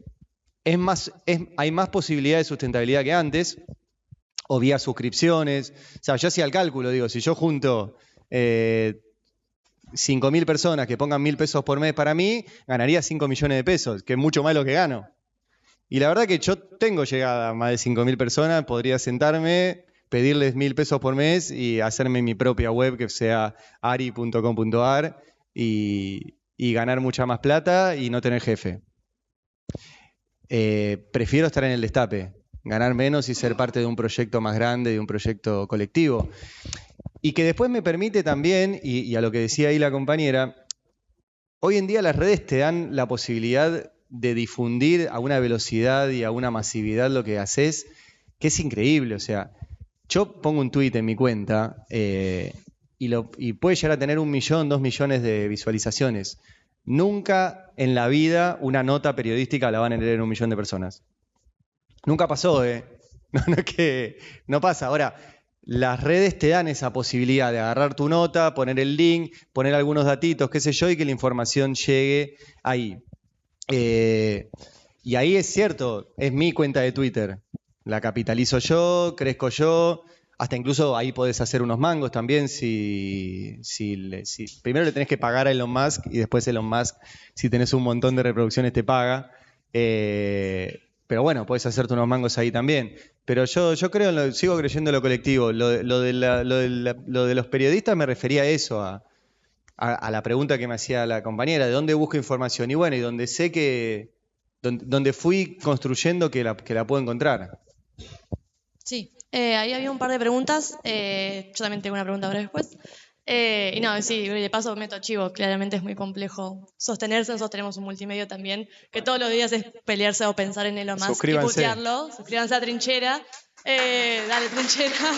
Speaker 2: más posibilidades de sustentabilidad que antes, o vía suscripciones. O sea, yo hacía el cálculo, digo, si yo junto 5.000 personas que pongan 1.000 pesos por mes para mí, ganaría 5 millones de pesos, que es mucho más lo que gano. Y la verdad que yo tengo llegada a más de 5.000 personas, podría sentarme, pedirles 1.000 pesos por mes y hacerme mi propia web que sea ari.com.ar y ganar mucha más plata y no tener jefe. Prefiero estar en el destape, ganar menos y ser parte de un proyecto más grande, de un proyecto colectivo. Y que después me permite también, y a lo que decía ahí la compañera, hoy en día las redes te dan la posibilidad de difundir a una velocidad y a una masividad lo que haces, que es increíble. O sea, yo pongo un tuit en mi cuenta y puede llegar a tener 1 millón, 2 millones de visualizaciones. Nunca en la vida una nota periodística la van a leer 1 millón de personas. Nunca pasó, no pasa. Ahora, las redes te dan esa posibilidad de agarrar tu nota, poner el link, poner algunos datitos, qué sé yo, y que la información llegue ahí. Y ahí es cierto, es mi cuenta de Twitter. La capitalizo yo, crezco yo, hasta incluso ahí podés hacer unos mangos también si primero le tenés que pagar a Elon Musk y después Elon Musk, si tenés un montón de reproducciones, te paga. Pero bueno, podés hacerte unos mangos ahí también. Pero yo sigo creyendo en lo colectivo. Lo de los periodistas me refería a eso, a la pregunta que me hacía la compañera, ¿de dónde busco información? Y bueno, y donde sé que, donde fui construyendo que la puedo encontrar.
Speaker 1: Sí, ahí había un par de preguntas. Yo también tengo una pregunta ahora después. Y no, sí, de paso meto chivo. Claramente es muy complejo sostenerse. Nosotros tenemos un multimedio también, que todos los días es pelearse o pensar en Elon Musk y putearlo. Suscríbanse a Trinchera. Dale, Trinchera.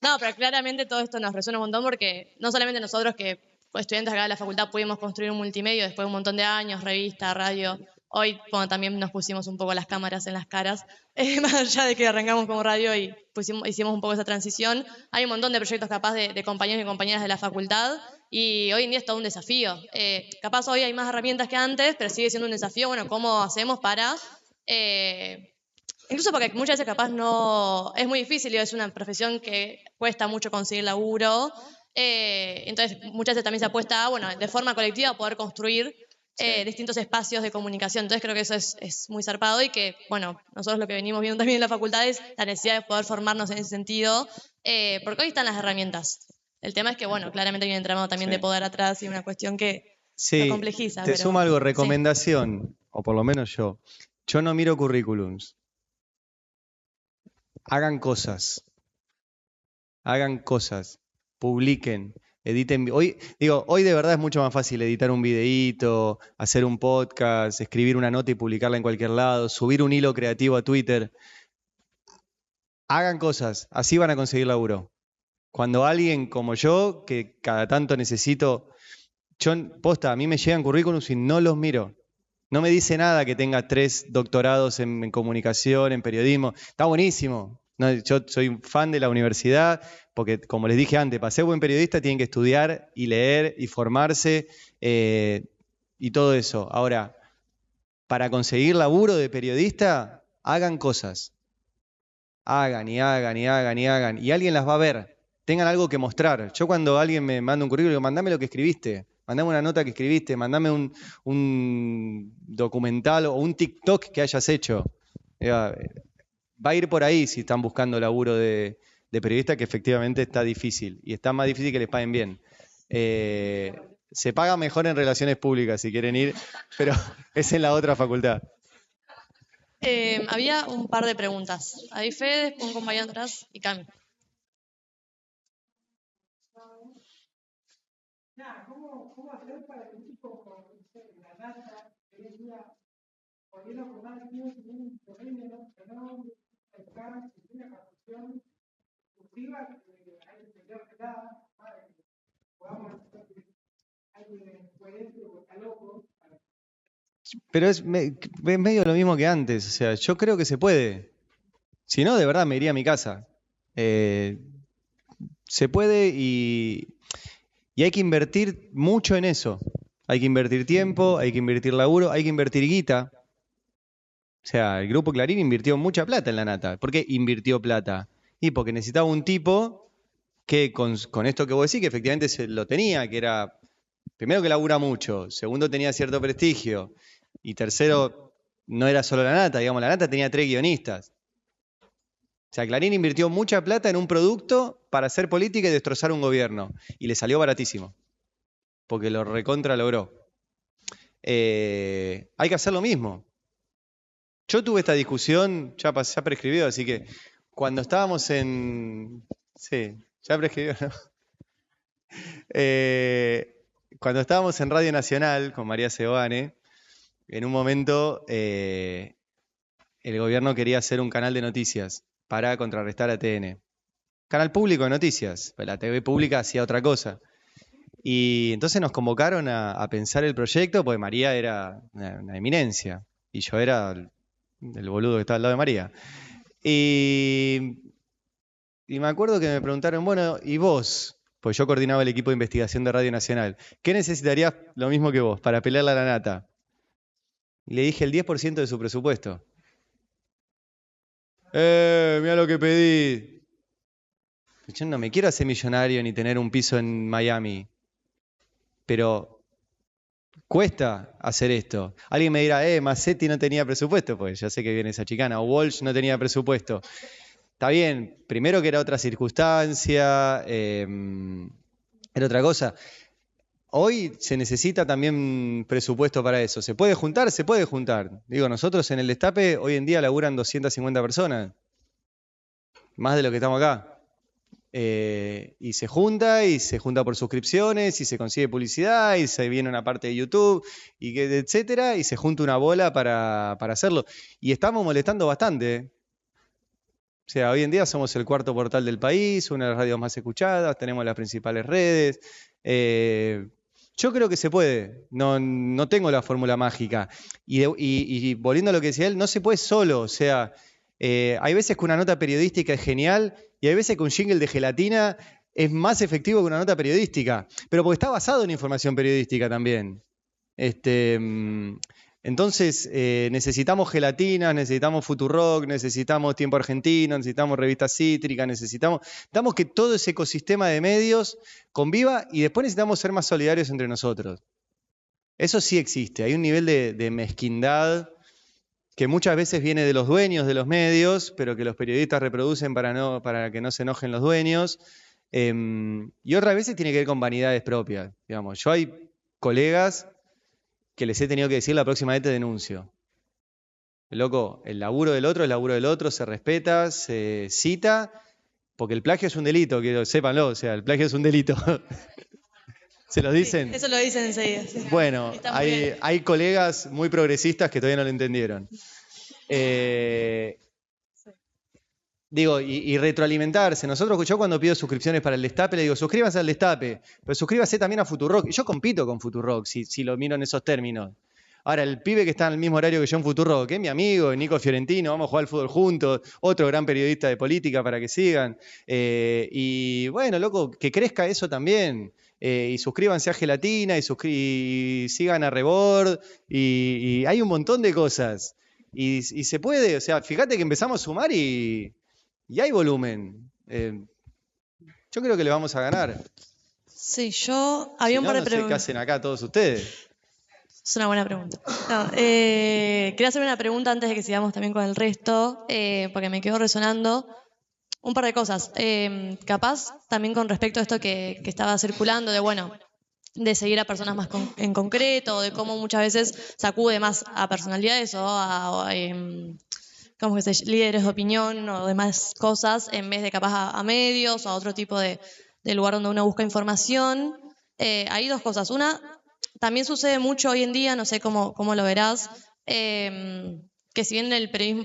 Speaker 1: No, pero claramente todo esto nos resuena un montón porque no solamente nosotros que estudiantes acá de la facultad pudimos construir un multimedio después de un montón de años, revista, radio. Hoy también nos pusimos un poco las cámaras en las caras, más allá de que arrancamos como radio y hicimos un poco esa transición. Hay un montón de proyectos capaz de compañeros y compañeras de la facultad y hoy en día es todo un desafío. Capaz hoy hay más herramientas que antes, pero sigue siendo un desafío. Bueno, ¿cómo hacemos para...? Incluso porque muchas veces capaz no... Es muy difícil y es una profesión que cuesta mucho conseguir laburo. Entonces muchas veces también se apuesta a, bueno, de forma colectiva poder construir distintos espacios de comunicación. Entonces creo que eso es muy zarpado y que, bueno, nosotros lo que venimos viendo también en la facultad es la necesidad de poder formarnos en ese sentido, porque hoy están las herramientas. El tema es que, bueno, claramente hay un entramado también de poder atrás y una cuestión que lo complejiza.
Speaker 2: Te sumo algo, recomendación, o por lo menos yo no miro currículums. Hagan cosas, publiquen, editen. Hoy de verdad es mucho más fácil editar un videíto, hacer un podcast, escribir una nota y publicarla en cualquier lado, subir un hilo creativo a Twitter. Hagan cosas, así van a conseguir laburo. Cuando alguien como yo, que cada tanto necesito, a mí me llegan currículums y no los miro. No me dice nada que tenga 3 doctorados en comunicación, en periodismo. Está buenísimo. No, yo soy un fan de la universidad porque, como les dije antes, para ser buen periodista tienen que estudiar y leer y formarse y todo eso. Ahora, para conseguir laburo de periodista, hagan cosas. Hagan y hagan y hagan y hagan. Y alguien las va a ver. Tengan algo que mostrar. Yo cuando alguien me manda un currículum, digo, mandame lo que escribiste. Mandame una nota que escribiste. Mandame un documental o un TikTok que hayas hecho. Va a ir por ahí si están buscando laburo de periodista, que efectivamente está difícil. Y está más difícil que les paguen bien. Se paga mejor en relaciones públicas si quieren ir, pero es en la otra facultad.
Speaker 1: Había un par de preguntas. Ahí Fede, un compañero atrás y Cami.
Speaker 3: ¿Cómo hacer para que un tipo con la NASA, que hoy en día, volviendo a formar tiene un problema, que no pescar, si tiene una construcción exclusiva, que hay que tener nada, para que podamos hacer, hay que coherencia o está loco.
Speaker 2: Pero es medio lo mismo que antes, o sea, yo creo que se puede. Si no, de verdad me iría a mi casa. Se puede y hay que invertir mucho en eso. Hay que invertir tiempo, hay que invertir laburo, hay que invertir guita. O sea, el Grupo Clarín invirtió mucha plata en la nata. ¿Por qué invirtió plata? Y porque necesitaba un tipo que con esto que vos decís, que efectivamente se lo tenía, que era, primero que labura mucho, segundo tenía cierto prestigio, y tercero, no era solo la nata, digamos, la nata tenía 3 guionistas. O sea, Clarín invirtió mucha plata en un producto para hacer política y destrozar un gobierno. Y le salió baratísimo. Porque lo recontra logró. Hay que hacer lo mismo. Yo tuve esta discusión, ya prescribió, así que cuando estábamos en... Sí, ya prescribió, ¿no? Cuando estábamos en Radio Nacional con María Sebane, en un momento el gobierno quería hacer un canal de noticias para contrarrestar a TN. Canal público de noticias, la TV pública hacía otra cosa. Y entonces nos convocaron a pensar el proyecto, porque María era una eminencia, y yo era el boludo que estaba al lado de María. Y me acuerdo que me preguntaron, bueno, ¿y vos? Pues yo coordinaba el equipo de investigación de Radio Nacional. ¿Qué necesitarías lo mismo que vos para pelearle a la nata? Y le dije el 10% de su presupuesto. Mira lo que pedí. Yo no me quiero hacer millonario ni tener un piso en Miami. Pero cuesta hacer esto. Alguien me dirá, Massetti no tenía presupuesto, pues ya sé que viene esa chicana. O Walsh no tenía presupuesto. Está bien, primero que era otra circunstancia, era otra cosa. Hoy se necesita también presupuesto para eso. ¿Se puede juntar? Se puede juntar. Digo, nosotros en el Destape hoy en día laburan 250 personas. Más de lo que estamos acá. Y se junta por suscripciones, y se consigue publicidad, y se viene una parte de YouTube, y etcétera, y se junta una bola para hacerlo. Y estamos molestando bastante. O sea, hoy en día somos el 4.º portal del país, una de las radios más escuchadas, tenemos las principales redes. Yo creo que se puede, no tengo la fórmula mágica. Y volviendo a lo que decía él, no se puede solo. O sea, hay veces que una nota periodística es genial y hay veces que un jingle de gelatina es más efectivo que una nota periodística. Pero porque está basado en información periodística también. Entonces, necesitamos gelatinas, necesitamos Futurock, necesitamos Tiempo Argentino, necesitamos Revistas Cítricas, necesitamos que todo ese ecosistema de medios conviva y después necesitamos ser más solidarios entre nosotros. Eso sí existe, hay un nivel de mezquindad que muchas veces viene de los dueños de los medios, pero que los periodistas reproducen para que no se enojen los dueños, y otras veces tiene que ver con vanidades propias. Digamos, yo hay colegas que les he tenido que decir la próxima vez te denuncio. Loco, el laburo del otro es el laburo del otro, se respeta, se cita, porque el plagio es un delito, que sépanlo, o sea, el plagio es un delito. ¿Se lo dicen?
Speaker 1: Sí, eso lo dicen enseguida. Sí.
Speaker 2: Bueno, hay colegas muy progresistas que todavía no lo entendieron. Digo, y retroalimentarse. Yo cuando pido suscripciones para el Destape, le digo, suscríbanse al Destape, pero suscríbase también a Futurock. Yo compito con Futurock, si lo miro en esos términos. Ahora, el pibe que está en el mismo horario que yo en Futuro, que es mi amigo, Nico Fiorentino, vamos a jugar al fútbol juntos, otro gran periodista de política para que sigan. Y bueno, loco, que crezca eso también. Y suscríbanse a Gelatina y sigan a Rebord. Y hay un montón de cosas. Y se puede, o sea, fíjate que empezamos a sumar y hay volumen. Yo creo que le vamos a ganar.
Speaker 1: Sí, yo había un par de
Speaker 2: No sé qué
Speaker 1: preguntas.
Speaker 2: hacen acá todos ustedes.
Speaker 1: Es una buena pregunta. No, quería hacer una pregunta antes de que sigamos también con el resto, porque me quedó resonando un par de cosas. Capaz también con respecto a esto que estaba circulando, de bueno, de seguir a personas más en concreto, de cómo muchas veces se acude más a personalidades o a ¿cómo que líderes de opinión o demás cosas, en vez de capaz a medios o a otro tipo de lugar donde uno busca información. Hay dos cosas. Una, también sucede mucho hoy en día, no sé cómo lo verás, que si bien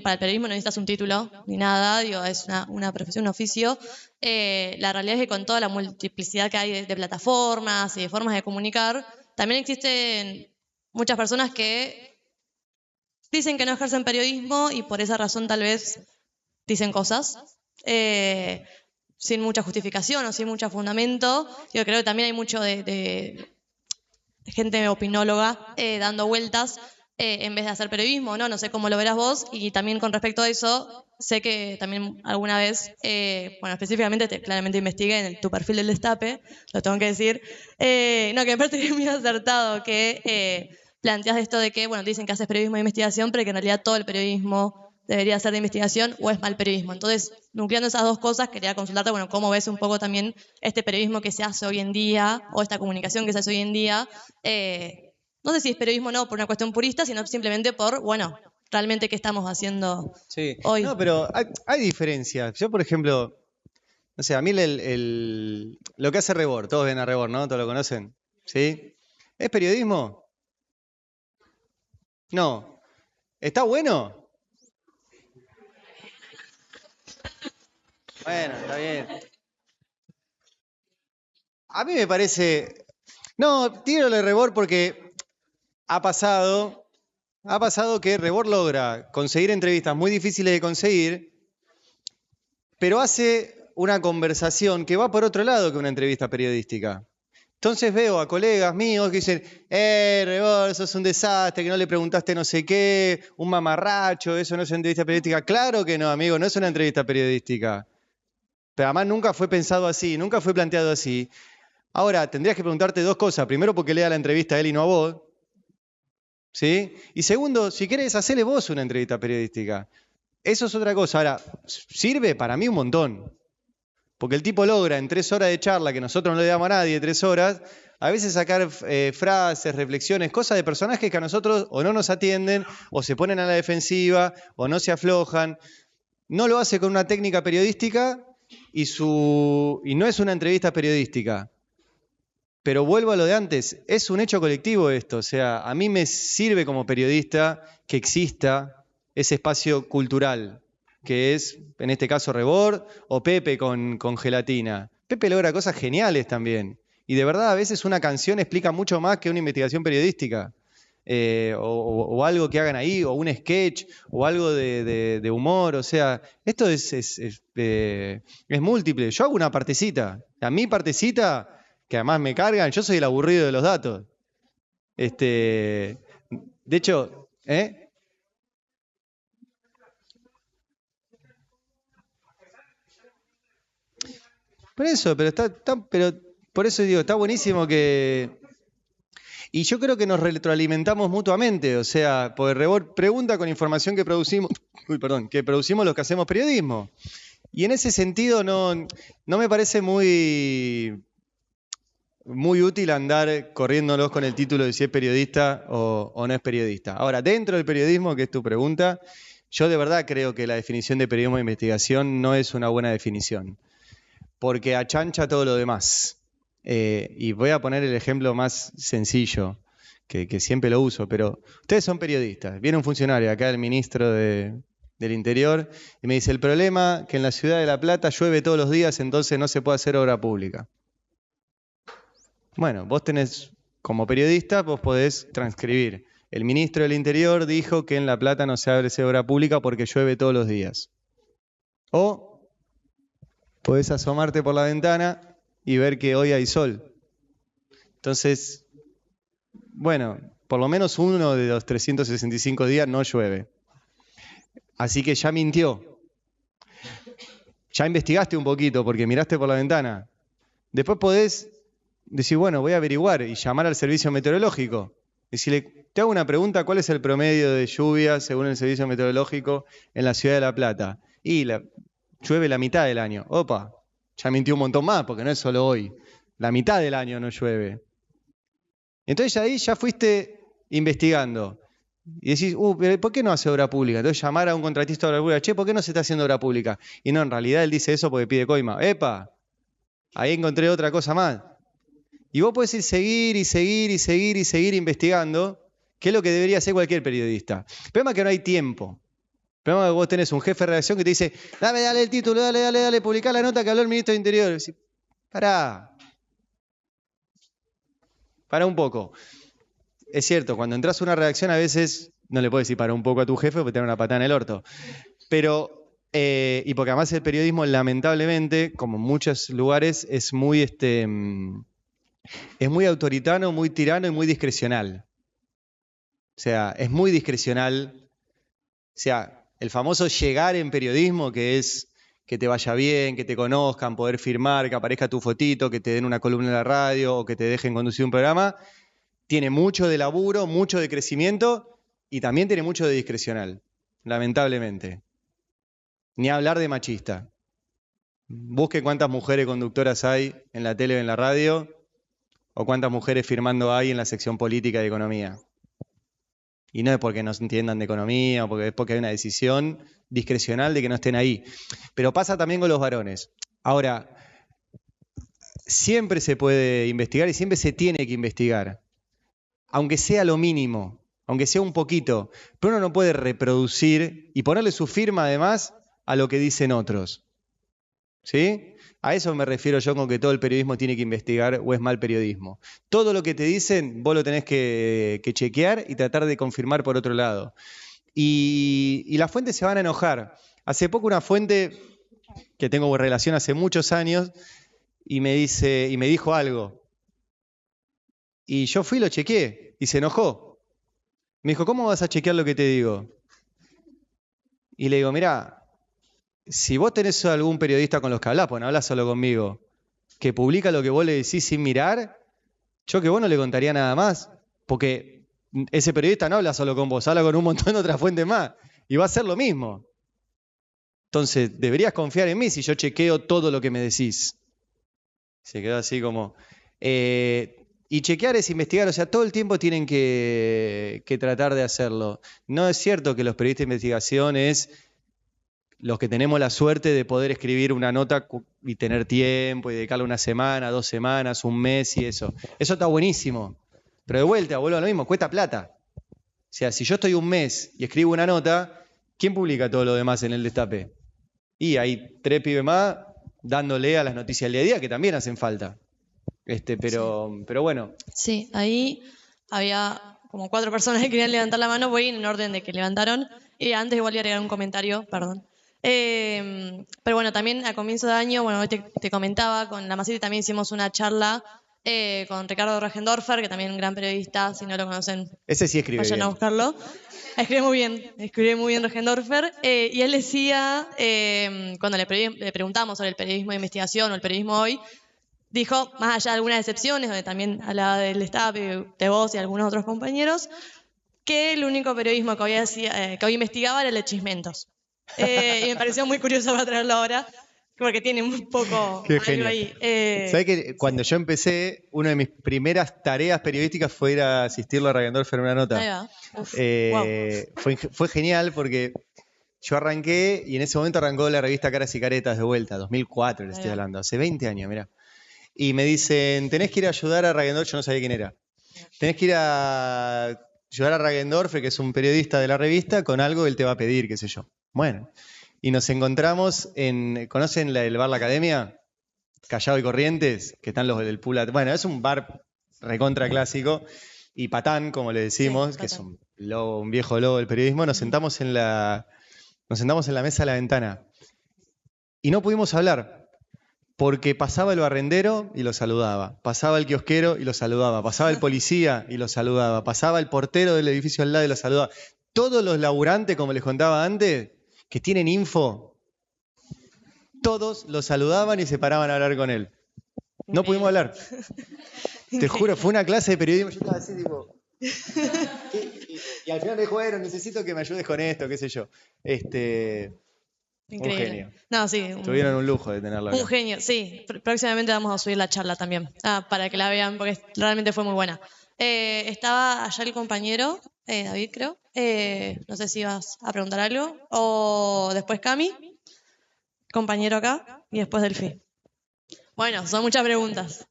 Speaker 1: para el periodismo no necesitas un título ni nada, digo, es una profesión, un oficio, la realidad es que con toda la multiplicidad que hay de plataformas y de formas de comunicar, también existen muchas personas que dicen que no ejercen periodismo y por esa razón tal vez dicen cosas sin mucha justificación o sin mucho fundamento. Yo creo que también hay mucho de gente opinóloga dando vueltas en vez de hacer periodismo, ¿no? No sé cómo lo verás vos. Y también con respecto a eso, sé que también alguna vez, bueno, específicamente claramente investigué en tu perfil del Destape, lo tengo que decir. No, que me parece que es muy acertado que planteas esto de que, bueno, dicen que haces periodismo de investigación, pero que en realidad todo el periodismo debería ser de investigación o es mal periodismo. Entonces, nucleando esas dos cosas, quería consultarte, bueno, cómo ves un poco también este periodismo que se hace hoy en día o esta comunicación que se hace hoy en día. No sé si es periodismo o no por una cuestión purista, sino simplemente por, bueno, realmente qué estamos haciendo hoy.
Speaker 2: No, pero hay diferencias. Yo, por ejemplo, no sé, a mí lo que hace Rebord, todos ven a Rebord, ¿no? ¿Todos lo conocen? ¿Sí? ¿Es periodismo? No. ¿Está bueno? Bueno, está bien. A mí me parece... No, tiro de Rebord porque ha pasado que Rebord logra conseguir entrevistas muy difíciles de conseguir, pero hace una conversación que va por otro lado que una entrevista periodística. Entonces veo a colegas míos que dicen, Rebord, sos un desastre, que no le preguntaste no sé qué, un mamarracho, eso no es una entrevista periodística. Claro que no, amigo, no es una entrevista periodística. Pero además nunca fue pensado así, nunca fue planteado así. Ahora, tendrías que preguntarte dos cosas. Primero, porque lea la entrevista a él y no a vos. ¿Sí? Y segundo, si querés, hacele vos una entrevista periodística. Eso es otra cosa. Ahora, sirve para mí un montón. Porque el tipo logra en 3 horas de charla, que nosotros no le damos a nadie 3 horas, a veces sacar frases, reflexiones, cosas de personajes que a nosotros o no nos atienden, o se ponen a la defensiva, o no se aflojan. No lo hace con una técnica periodística y no es una entrevista periodística. Pero vuelvo a lo de antes, es un hecho colectivo esto, o sea, a mí me sirve como periodista que exista ese espacio cultural, que es, en este caso, Rebord o Pepe con Gelatina. Pepe logra cosas geniales también, y de verdad a veces una canción explica mucho más que una investigación periodística, o algo que hagan ahí, o un sketch, o algo de humor, o sea, esto es múltiple. Yo hago una partecita, a mi partecita... que además me cargan, yo soy el aburrido de los datos. De hecho, pero por eso digo, está buenísimo que... Y yo creo que nos retroalimentamos mutuamente, o sea, porque Rebord pregunta con información que producimos, que producimos los que hacemos periodismo. Y en ese sentido no me parece muy útil andar corriéndolos con el título de si es periodista o no es periodista. Ahora, dentro del periodismo, que es tu pregunta, yo de verdad creo que la definición de periodismo de investigación no es una buena definición, porque achancha todo lo demás. Y voy a poner el ejemplo más sencillo, que siempre lo uso, pero ustedes son periodistas. Viene un funcionario acá, el ministro del Interior, y me dice, el problema es que en la ciudad de La Plata llueve todos los días, entonces no se puede hacer obra pública. Bueno, vos tenés, como periodista, vos podés transcribir El ministro del Interior dijo que en La Plata no se abre obra pública porque llueve todos los días. O podés asomarte por la ventana y ver que hoy hay sol. Entonces, bueno, por lo menos uno de los 365 días no llueve. Así que ya mintió. Ya investigaste un poquito porque miraste por la ventana. Después podés decir, bueno, voy a averiguar y llamar al servicio meteorológico. Decirle, te hago una pregunta, ¿cuál es el promedio de lluvia según el servicio meteorológico en la ciudad de La Plata? Y llueve la mitad del año. Opa, ya mintió un montón más porque no es solo hoy. La mitad del año no llueve. Entonces ahí ya fuiste investigando. Y decís, pero ¿por qué no hace obra pública? Entonces llamar a un contratista de obra pública, che, ¿por qué no se está haciendo obra pública? Y no, en realidad él dice eso porque pide coima. ¡Epa! Ahí encontré otra cosa más. Y vos podés ir seguir investigando, que es lo que debería hacer cualquier periodista. El problema es que no hay tiempo. El problema es que vos tenés un jefe de redacción que te dice, dale el título, dale, publicá la nota que habló el ministro de Interior. Y decís, pará un poco. Es cierto, cuando entras a una redacción a veces no le puedes decir para un poco a tu jefe porque te da una patada en el orto. Pero, y porque además el periodismo lamentablemente, como en muchos lugares, es muy autoritario, muy tirano y muy discrecional. O sea, es muy discrecional. O sea, el famoso llegar en periodismo, que es que te vaya bien, que te conozcan, poder firmar, que aparezca tu fotito, que te den una columna en la radio o que te dejen conducir un programa, tiene mucho de laburo, mucho de crecimiento y también tiene mucho de discrecional, lamentablemente. Ni hablar de machista. Busque cuántas mujeres conductoras hay en la tele o en la radio o cuántas mujeres firmando hay en la sección política de economía. Y no es porque no entiendan de economía o porque es porque hay una decisión discrecional de que no estén ahí. Pero pasa también con los varones. Ahora, siempre se puede investigar y siempre se tiene que investigar. Aunque sea lo mínimo, aunque sea un poquito, pero uno no puede reproducir y ponerle su firma además a lo que dicen otros. ¿Sí? A eso me refiero yo con que todo el periodismo tiene que investigar o es mal periodismo. Todo lo que te dicen vos lo tenés que chequear y tratar de confirmar por otro lado. Y las fuentes se van a enojar. Hace poco una fuente que tengo relación hace muchos años y me dijo algo. Y yo fui y lo chequeé y se enojó. Me dijo, ¿cómo vas a chequear lo que te digo? Y le digo, mirá, si vos tenés algún periodista con los que hablás, pues no hablas solo conmigo, que publica lo que vos le decís sin mirar, yo que vos no le contaría nada más, porque ese periodista no habla solo con vos, habla con un montón de otras fuentes más, y va a hacer lo mismo. Entonces, deberías confiar en mí si yo chequeo todo lo que me decís. Se quedó así como... Y chequear es investigar, o sea, todo el tiempo tienen que tratar de hacerlo. No es cierto que los periodistas de investigación es los que tenemos la suerte de poder escribir una nota y tener tiempo y dedicarle una semana, 2 semanas, un mes y eso. Eso está buenísimo. Pero de vuelta, vuelvo a lo mismo, cuesta plata. O sea, si yo estoy un mes y escribo una nota, ¿quién publica todo lo demás en el Destape? Y hay 3 pibes más dándole a las noticias del día a día que también hacen falta. Pero bueno.
Speaker 1: Sí, ahí había como 4 personas que querían levantar la mano, voy en orden de que levantaron. Y antes igual voy a agregar un comentario, perdón. Pero bueno, también a comienzo de año, bueno, hoy te comentaba, con la Masiti también hicimos una charla con Ricardo Regendorfer, que también es un gran periodista, si no lo conocen,
Speaker 2: ese sí escribe
Speaker 1: vayan
Speaker 2: bien.
Speaker 1: a buscarlo. Escribe muy bien Regendorfer. Y él decía, cuando le preguntamos sobre el periodismo de investigación o el periodismo hoy, dijo, más allá de algunas excepciones, donde también hablaba del Destape, de vos y algunos otros compañeros, que el único periodismo que hoy investigaba era el de chismentos. Y me pareció muy curioso para traerlo ahora, porque tiene un poco algo ahí.
Speaker 2: ¿Sabés que cuando yo empecé, una de mis primeras tareas periodísticas fue ir a asistirlo a Regendorfer en una nota?
Speaker 1: Ahí va.
Speaker 2: Wow. Fue genial porque yo arranqué y en ese momento arrancó la revista Caras y Caretas de vuelta, 2004 le estoy hablando, hace 20 años, mirá. Y me dicen, tenés que ir a ayudar a Regendorfer, yo no sabía quién era. Tenés que ir a ayudar a Regendorfer, que es un periodista de la revista, con algo que él te va a pedir, qué sé yo. Bueno, y nos encontramos ¿conocen el bar La Academia? Callao y Corrientes, que están los del pool. Bueno, es un bar recontra clásico. y Patán, como le decimos,
Speaker 1: Sí,
Speaker 2: que es
Speaker 1: Patán.
Speaker 2: un viejo lobo del periodismo, nos sentamos en la mesa a la ventana y no pudimos hablar. Porque pasaba el barrendero y lo saludaba, pasaba el kiosquero y lo saludaba, pasaba el policía y lo saludaba, pasaba el portero del edificio al lado y lo saludaba. Todos los laburantes, como les contaba antes, que tienen info, todos lo saludaban y se paraban a hablar con él. No pudimos hablar. Te juro, fue una clase de periodismo. Yo estaba así, tipo. Y al final me dijo, bueno, necesito que me ayudes con esto, qué sé yo. Un
Speaker 1: Increíble.
Speaker 2: genio.
Speaker 1: No, sí.
Speaker 2: Tuvieron un lujo de tenerlo acá.
Speaker 1: Un genio, sí. Próximamente vamos a subir la charla también, para que la vean, porque realmente fue muy buena. Estaba allá el compañero, David, creo. No sé si ibas a preguntar algo. O después Cami, compañero acá, y después Delphi. Bueno, son muchas preguntas.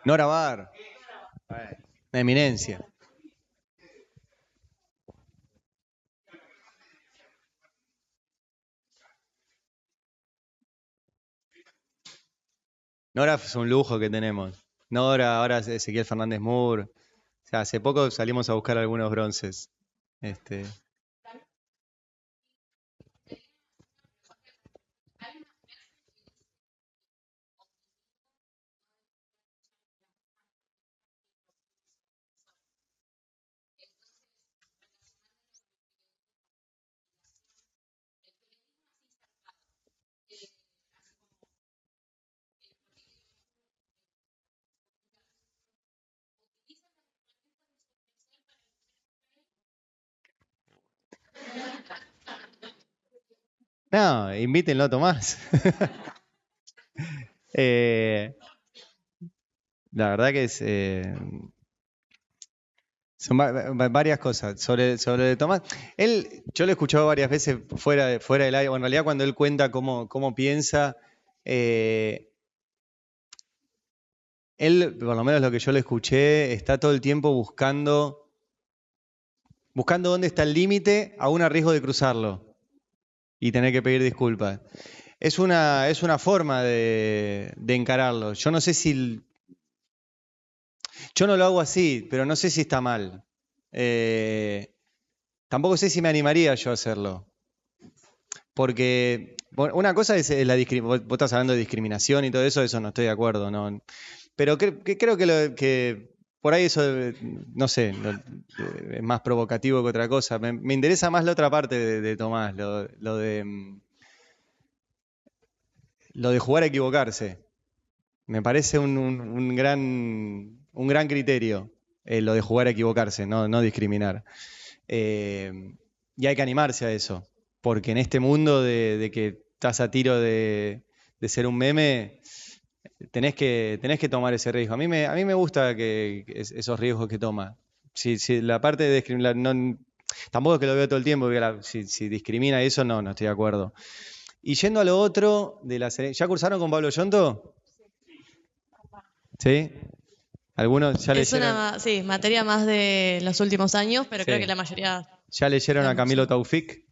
Speaker 2: Nora Bar. Una eminencia. Nora es un lujo que tenemos. Nora, ahora es Ezequiel Fernández Moore. O sea, hace poco salimos a buscar algunos bronces. No, invítenlo a Tomás. La verdad que son varias cosas. Sobre Tomás, yo lo he escuchado varias veces fuera del aire, o en realidad cuando él cuenta cómo piensa, él, por lo menos lo que yo le escuché, está todo el tiempo buscando dónde está el límite, aún a riesgo de cruzarlo y tener que pedir disculpas. Es una forma de encararlo. Yo no sé si... Yo no lo hago así, pero no sé si está mal. Tampoco sé si me animaría yo a hacerlo. Porque una cosa es la discriminación. Vos estás hablando de discriminación y todo eso no estoy de acuerdo. ¿No? Pero creo que por ahí eso, no sé, es más provocativo que otra cosa. Me interesa más la otra parte de Tomás, lo de jugar a equivocarse. Me parece un gran criterio, lo de jugar a equivocarse, no discriminar. Y hay que animarse a eso, porque en este mundo de que estás a tiro de ser un meme, tenés que tomar ese riesgo. A mí me gusta esos riesgos que toma. Si la parte de discriminar, tampoco es que lo veo todo el tiempo, porque si discrimina eso, no estoy de acuerdo. Y yendo a lo otro, ¿ya cursaron con Pablo Yonto? ¿Sí? ¿Algunos ya
Speaker 1: Es
Speaker 2: leyeron?
Speaker 1: una materia más de los últimos años, pero
Speaker 2: Sí.
Speaker 1: creo que la mayoría...
Speaker 2: ¿Ya leyeron a
Speaker 1: Digamos,
Speaker 2: Camilo
Speaker 1: sí.
Speaker 2: Taufik?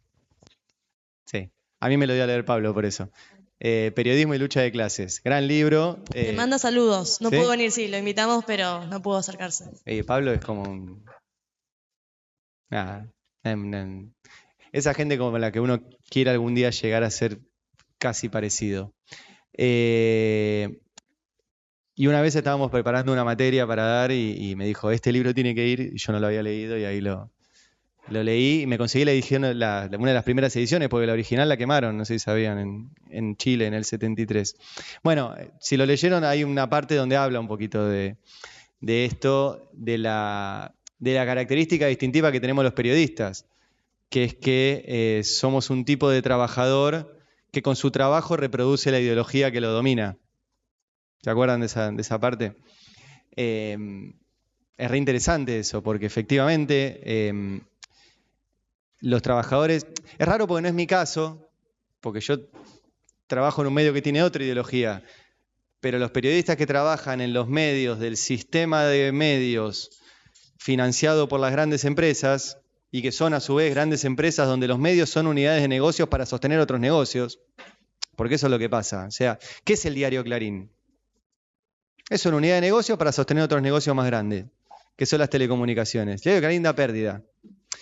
Speaker 2: Sí. A mí me lo dio a leer Pablo por eso. Periodismo y lucha de clases. Gran libro.
Speaker 1: Te manda saludos. No
Speaker 2: ¿sí?
Speaker 1: pudo venir, sí, lo invitamos, pero no pudo acercarse.
Speaker 2: Pablo es como esa gente como la que uno quiere algún día llegar a ser casi parecido. Y una vez estábamos preparando una materia para dar y me dijo, este libro tiene que ir, y yo no lo había leído y ahí lo leí y me conseguí la edición, una de las primeras ediciones, porque la original la quemaron, no sé si sabían, en Chile en el 73. Bueno, si lo leyeron hay una parte donde habla un poquito de esto, de la característica distintiva que tenemos los periodistas, que es que somos un tipo de trabajador que con su trabajo reproduce la ideología que lo domina. ¿Se acuerdan de esa parte? Es re interesante eso, porque efectivamente los trabajadores... Es raro porque no es mi caso, porque yo trabajo en un medio que tiene otra ideología, pero los periodistas que trabajan en los medios del sistema de medios financiado por las grandes empresas y que son a su vez grandes empresas donde los medios son unidades de negocios para sostener otros negocios, porque eso es lo que pasa. O sea, ¿qué es el diario Clarín? Es una unidad de negocio para sostener otros negocios más grandes, que son las telecomunicaciones. El diario Clarín da pérdida.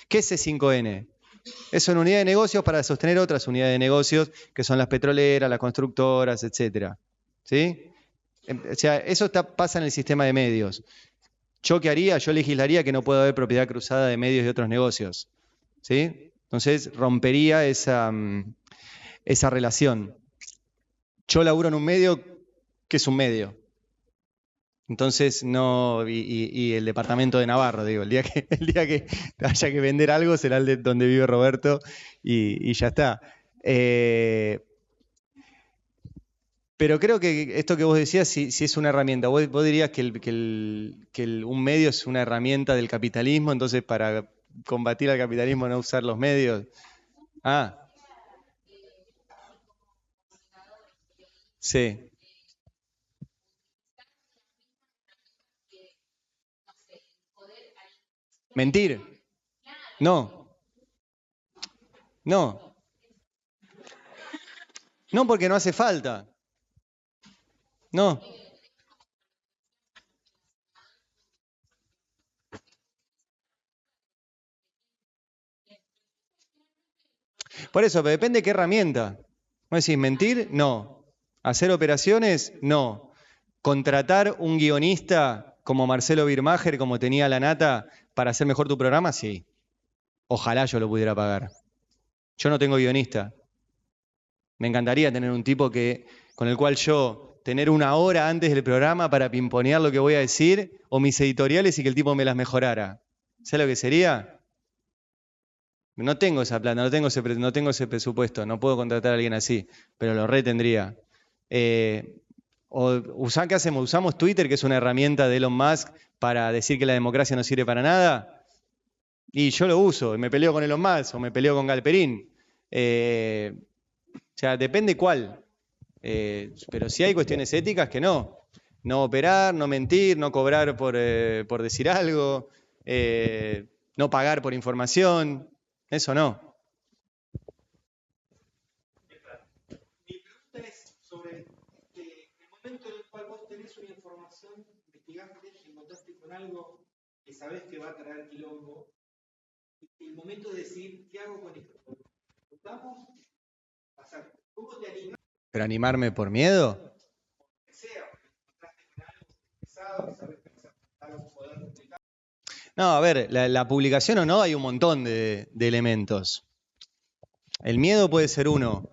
Speaker 2: ¿Qué es C5N? Es una unidad de negocios para sostener otras unidades de negocios, que son las petroleras, las constructoras, etc. ¿Sí? O sea, eso pasa en el sistema de medios. ¿Yo qué haría? Yo legislaría que no pueda haber propiedad cruzada de medios y otros negocios. ¿Sí? Entonces rompería esa relación. Yo laburo en un medio que es un medio. Entonces no, y el departamento de Navarro, digo, el día que haya que vender algo será el de donde vive Roberto y ya está. Pero creo que esto que vos decías, si es una herramienta, vos dirías que un medio es una herramienta del capitalismo, entonces para combatir al capitalismo no usar los medios. Ah, sí. Mentir. No. No. No, porque no hace falta. No. Por eso, pero depende de qué herramienta. ¿Vos decís mentir? No. ¿Hacer operaciones? No. ¿Contratar un guionista como Marcelo Birmacher, como tenía La Nata, para hacer mejor tu programa? Sí. Ojalá yo lo pudiera pagar. Yo no tengo guionista. Me encantaría tener un tipo con el cual yo tener una hora antes del programa para pimponear lo que voy a decir o mis editoriales y que el tipo me las mejorara. ¿Sabes lo que sería? No tengo esa plata, no tengo ese presupuesto, no puedo contratar a alguien así, pero lo retendría. ¿Qué hacemos? ¿Usamos Twitter, que es una herramienta de Elon Musk, para decir que la democracia no sirve para nada? Y yo lo uso, me peleo con Elon Musk o me peleo con Galperín. O sea, depende cuál. Pero sí hay cuestiones éticas que no. No operar, no mentir, no cobrar por decir algo, no pagar por información. Eso no.
Speaker 3: Mi pregunta es sobre el momento en el cual vos tenés una información, investigaste, te encontraste con algo que sabés que va a traer quilombo, el momento de decidir qué hago con esto. ¿Vamos? O sea, ¿cómo te animás?
Speaker 2: ¿Pero animarme por miedo?
Speaker 3: Que sea, porque encontraste con algo pesado, que sabés que vas a algo poder publicar.
Speaker 2: No, a ver, la publicación o no, hay un montón de elementos. El miedo puede ser uno.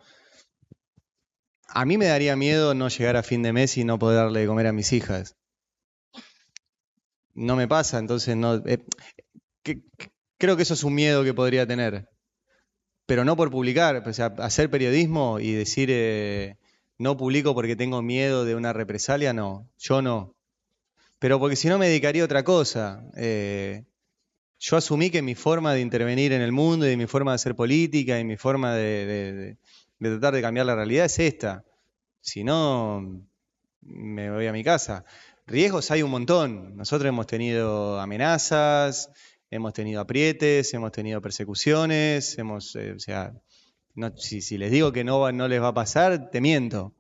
Speaker 2: A mí me daría miedo no llegar a fin de mes y no poder darle de comer a mis hijas. No me pasa, entonces no. Creo que eso es un miedo que podría tener. Pero no por publicar, o sea, hacer periodismo y decir no publico porque tengo miedo de una represalia, no. Yo no. Pero porque si no me dedicaría a otra cosa. Yo asumí que mi forma de intervenir en el mundo y mi forma de hacer política y mi forma de tratar de cambiar la realidad es esta. Si no, me voy a mi casa. Riesgos hay un montón. Nosotros hemos tenido amenazas, hemos tenido aprietes, hemos tenido persecuciones, o sea, si les digo que no les va a pasar, te miento.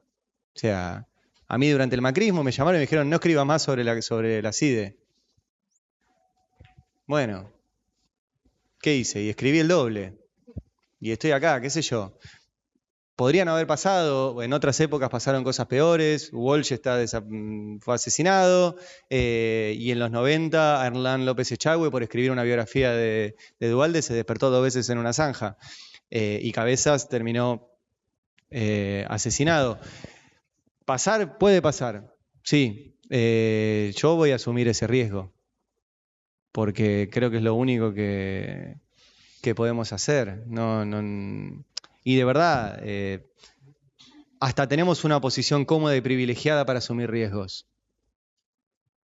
Speaker 2: O sea, a mí durante el macrismo me llamaron y me dijeron no escriba más sobre la CIDE. Bueno, ¿qué hice? Y escribí el doble. Y estoy acá, qué sé yo. Podrían haber pasado, en otras épocas pasaron cosas peores, Walsh fue asesinado, y en los 90 Hernán López Echagüe, por escribir una biografía de Duhalde, se despertó 2 veces en una zanja, y Cabezas terminó asesinado. ¿Pasar? Puede pasar, sí. Yo voy a asumir ese riesgo, porque creo que es lo único que podemos hacer. Y de verdad, hasta tenemos una posición cómoda y privilegiada para asumir riesgos.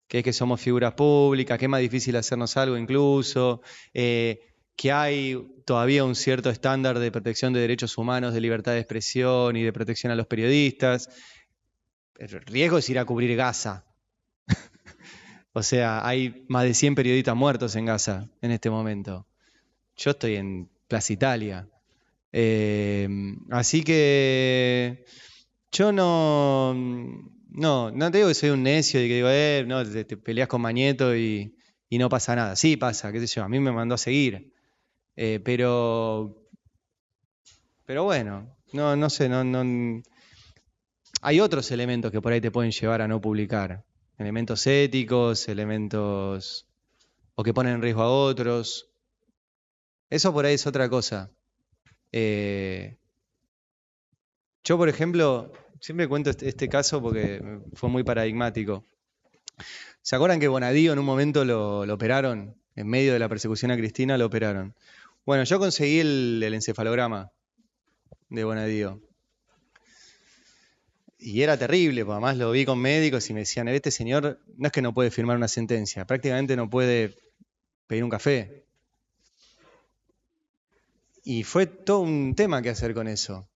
Speaker 2: Que es que somos figuras públicas, que es más difícil hacernos algo incluso, que hay todavía un cierto estándar de protección de derechos humanos, de libertad de expresión y de protección a los periodistas. El riesgo es ir a cubrir Gaza. O sea, hay más de 100 periodistas muertos en Gaza en este momento. Yo estoy en Plaza Italia. Así que Yo no te digo que soy un necio y que digo, no, te peleas con Mañeto y no pasa nada. Sí pasa, qué sé yo, a mí me mandó a seguir. Pero bueno, no sé, hay otros elementos que por ahí te pueden llevar a no publicar. Elementos éticos, elementos o que ponen en riesgo a otros. Eso por ahí es otra cosa. Yo, por ejemplo, siempre cuento este caso porque fue muy paradigmático. ¿Se acuerdan que Bonadío en un momento lo operaron? En medio de la persecución a Cristina lo operaron. Bueno, yo conseguí el encefalograma de Bonadío. Y era terrible, porque además lo vi con médicos y me decían, este señor no es que no puede firmar una sentencia, prácticamente no puede pedir un café. Y fue todo un tema que hacer con eso.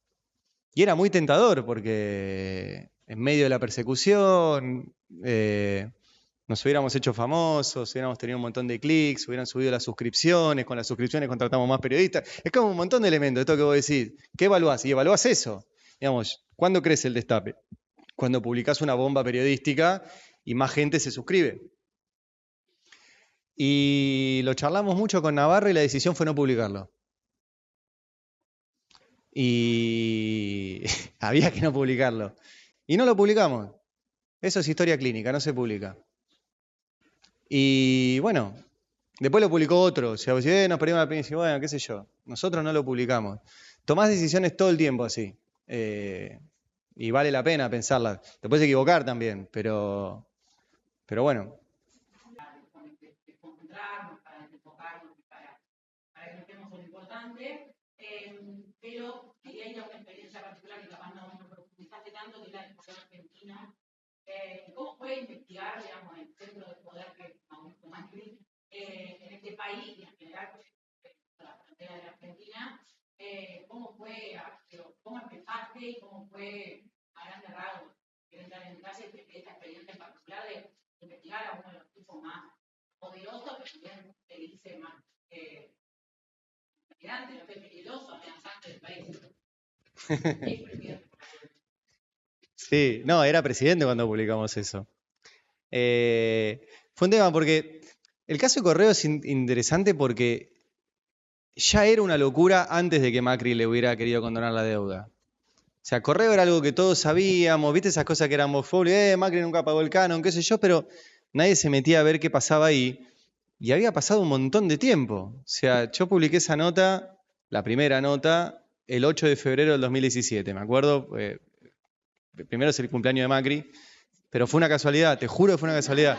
Speaker 2: Y era muy tentador porque en medio de la persecución nos hubiéramos hecho famosos, hubiéramos tenido un montón de clics, hubieran subido las suscripciones, con las suscripciones contratamos más periodistas. Es como un montón de elementos, esto que vos decís. ¿Qué evaluás? Y evaluás eso. Digamos, ¿cuándo crece el destape? Cuando publicás una bomba periodística y más gente se suscribe. Y lo charlamos mucho con Navarro y la decisión fue no publicarlo. Y había que no publicarlo. Y no lo publicamos. Eso es historia clínica, no se publica. Y bueno, después lo publicó otro. O sea, si nos perdimos la pena y dice, bueno, qué sé yo. Nosotros no lo publicamos. Tomás decisiones todo el tiempo así. Y vale la pena pensarlas. Te puedes equivocar también, pero bueno.
Speaker 4: Pero quería ir a una experiencia particular que capaz no profundizaste tanto, que es la discusión argentina. ¿Cómo fue investigar, digamos, el centro de poder que Mauricio Macri en este país y en general con la frontera de la Argentina? ¿Cómo fue, cómo empezaste y cómo fue a grandes rasgos? Quiero entrar en detalle de esta experiencia en particular de investigar a uno de los tipos más poderosos, pero también te dice más no fue peligroso, amenazante del país.
Speaker 2: Sí, no, era presidente cuando publicamos eso. Fue un tema porque el caso de Correo es interesante porque ya era una locura antes de que Macri le hubiera querido condonar la deuda. O sea, Correo era algo que todos sabíamos, viste esas cosas que eran homofóbicas, Macri nunca pagó el canon, qué sé yo, pero nadie se metía a ver qué pasaba ahí. Y había pasado un montón de tiempo. O sea, yo publiqué esa nota, la primera nota, el 8 de febrero del 2017. Me acuerdo, primero es el cumpleaños de Macri, pero fue una casualidad, te juro que fue una casualidad.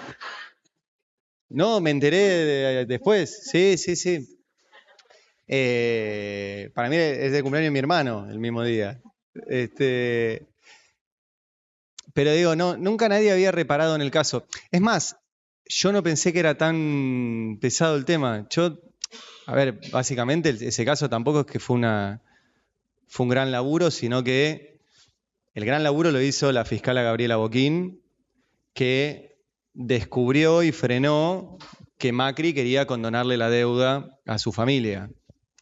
Speaker 2: No, me enteré después. Sí. Para mí es el cumpleaños de mi hermano, el mismo día. Pero digo, no, nunca nadie había reparado en el caso. Es más, yo no pensé que era tan pesado el tema. A ver, básicamente ese caso tampoco es que fue un gran laburo, sino que el gran laburo lo hizo la fiscala Gabriela Boquín, que descubrió y frenó que Macri quería condonarle la deuda a su familia.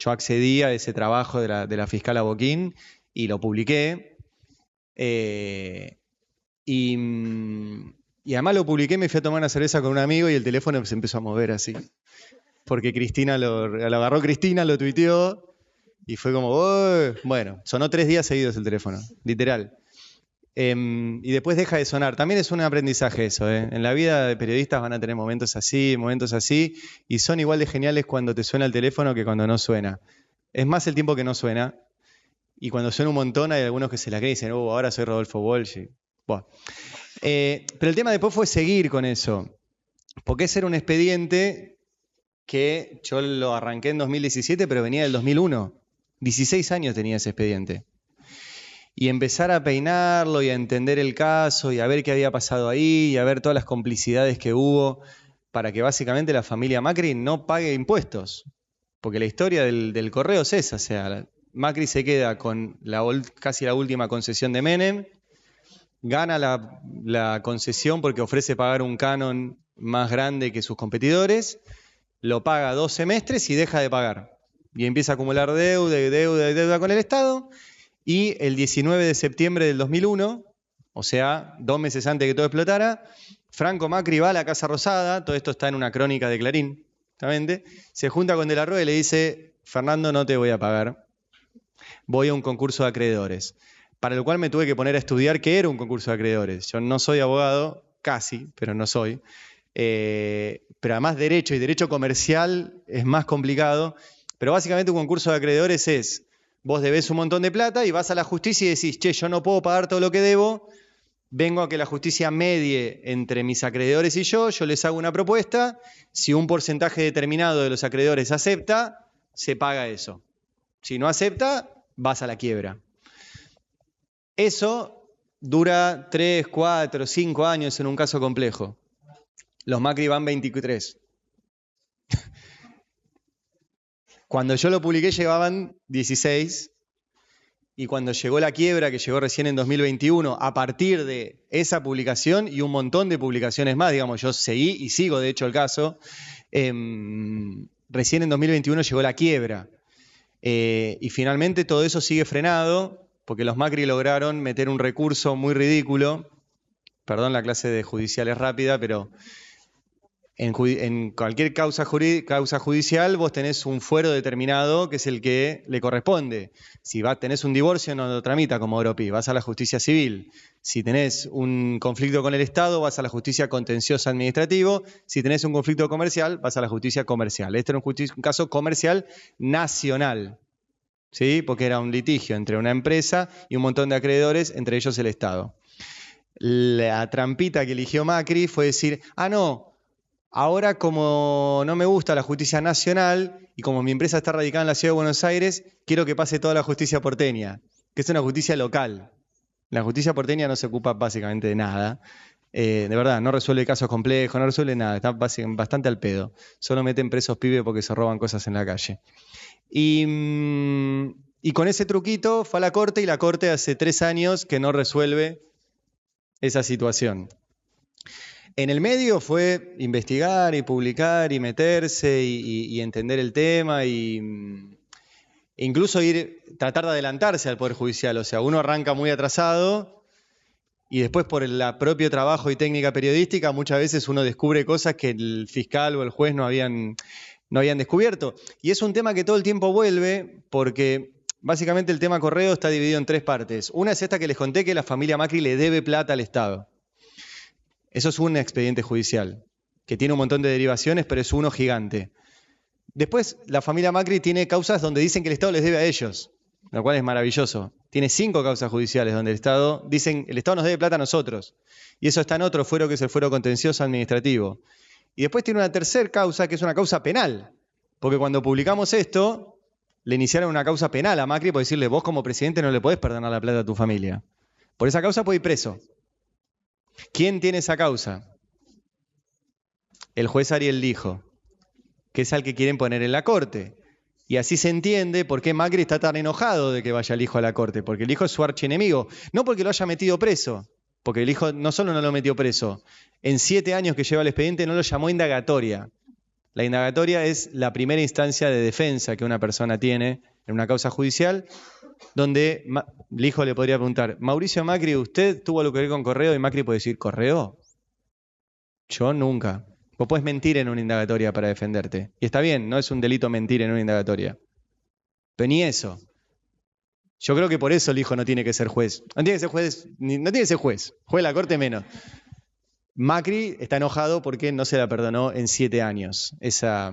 Speaker 2: Yo accedí a ese trabajo de la fiscala Boquín y lo publiqué. Y además lo publiqué, me fui a tomar una cerveza con un amigo y el teléfono se empezó a mover así. Porque Cristina lo agarró Cristina, lo tuiteó y fue como, oh. Bueno, sonó 3 días seguidos el teléfono, literal. Y después deja de sonar. También es un aprendizaje eso. En la vida de periodistas van a tener momentos así, y son igual de geniales cuando te suena el teléfono que cuando no suena. Es más el tiempo que no suena, y cuando suena un montón hay algunos que se la creen y dicen, ahora soy Rodolfo Walsh. Bueno. Pero el tema después fue seguir con eso, porque ese era un expediente que yo lo arranqué en 2017, pero venía del 2001. 16 años tenía ese expediente. Y empezar a peinarlo y a entender el caso y a ver qué había pasado ahí y a ver todas las complicidades que hubo para que básicamente la familia Macri no pague impuestos. Porque la historia del correo es esa, o sea, Macri se queda con casi la última concesión de Menem, gana la concesión porque ofrece pagar un canon más grande que sus competidores, lo paga 2 semestres y deja de pagar. Y empieza a acumular deuda con el Estado. Y el 19 de septiembre del 2001, o sea, 2 meses antes de que todo explotara, Franco Macri va a la Casa Rosada, todo esto está en una crónica de Clarín, justamente, se junta con De la Rúa y le dice, Fernando, no te voy a pagar, voy a un concurso de acreedores, para el cual me tuve que poner a estudiar qué era un concurso de acreedores. Yo no soy abogado, casi, pero no soy. Pero además derecho y derecho comercial es más complicado. Pero básicamente un concurso de acreedores es, vos debés un montón de plata y vas a la justicia y decís, che, yo no puedo pagar todo lo que debo, vengo a que la justicia medie entre mis acreedores y yo les hago una propuesta, si un porcentaje determinado de los acreedores acepta, se paga eso. Si no acepta, vas a la quiebra. Eso dura 3, 4, 5 años en un caso complejo. Los Macri van 23. Cuando yo lo publiqué llevaban 16 y cuando llegó la quiebra, que llegó recién en 2021, a partir de esa publicación y un montón de publicaciones más, digamos, yo seguí y sigo de hecho el caso, recién en 2021 llegó la quiebra. Y finalmente todo eso sigue frenado porque los Macri lograron meter un recurso muy ridículo. Perdón, la clase de judicial es rápida, pero en cualquier causa judicial vos tenés un fuero determinado que es el que le corresponde. Si tenés un divorcio no lo tramita como Oropi, vas a la justicia civil. Si tenés un conflicto con el Estado vas a la justicia contenciosa administrativo. Si tenés un conflicto comercial vas a la justicia comercial. Este era un caso comercial nacional, ¿sí? Porque era un litigio entre una empresa y un montón de acreedores, entre ellos el Estado. La trampita que eligió Macri fue decir, no, ahora como no me gusta la justicia nacional y como mi empresa está radicada en la ciudad de Buenos Aires, quiero que pase toda la justicia porteña, que es una justicia local. La justicia porteña no se ocupa básicamente de nada. De verdad, no resuelve casos complejos, no resuelve nada, está bastante al pedo. Solo meten presos pibes porque se roban cosas en la calle. Y con ese truquito fue a la corte y la corte hace 3 años que no resuelve esa situación. En el medio fue investigar y publicar y meterse y entender el tema e incluso tratar de adelantarse al Poder Judicial. O sea, uno arranca muy atrasado y después por el propio trabajo y técnica periodística muchas veces uno descubre cosas que el fiscal o el juez no habían descubierto. Y es un tema que todo el tiempo vuelve porque básicamente el tema Correo está dividido en 3 partes. Una es esta que les conté, que la familia Macri le debe plata al Estado. Eso es un expediente judicial, que tiene un montón de derivaciones, pero es uno gigante. Después, la familia Macri tiene causas donde dicen que el Estado les debe a ellos, lo cual es maravilloso. Tiene 5 causas judiciales donde el Estado nos debe plata a nosotros. Y eso está en otro fuero que es el fuero contencioso administrativo. Y después tiene una tercera causa que es una causa penal. Porque cuando publicamos esto, le iniciaron una causa penal a Macri por decirle, vos como presidente no le podés perdonar la plata a tu familia. Por esa causa puede ir preso. ¿Quién tiene esa causa? El juez Ariel Lijo, que es al que quieren poner en la corte. Y así se entiende por qué Macri está tan enojado de que vaya el hijo a la corte, porque el hijo es su archienemigo, no porque lo haya metido preso, porque el hijo no solo no lo metió preso, en 7 años que lleva el expediente no lo llamó indagatoria. La indagatoria es la primera instancia de defensa que una persona tiene en una causa judicial, donde el hijo le podría preguntar, Mauricio Macri, ¿usted tuvo algo que ver con Correo? Y Macri puede decir, ¿Correo? Yo nunca. Vos podés mentir en una indagatoria para defenderte. Y está bien, no es un delito mentir en una indagatoria. Pero ni eso. Yo creo que por eso el hijo no tiene que ser juez. No tiene que ser juez, no tiene que ser juez. Juez de la corte menos. Macri está enojado porque no se la perdonó en 7 años esa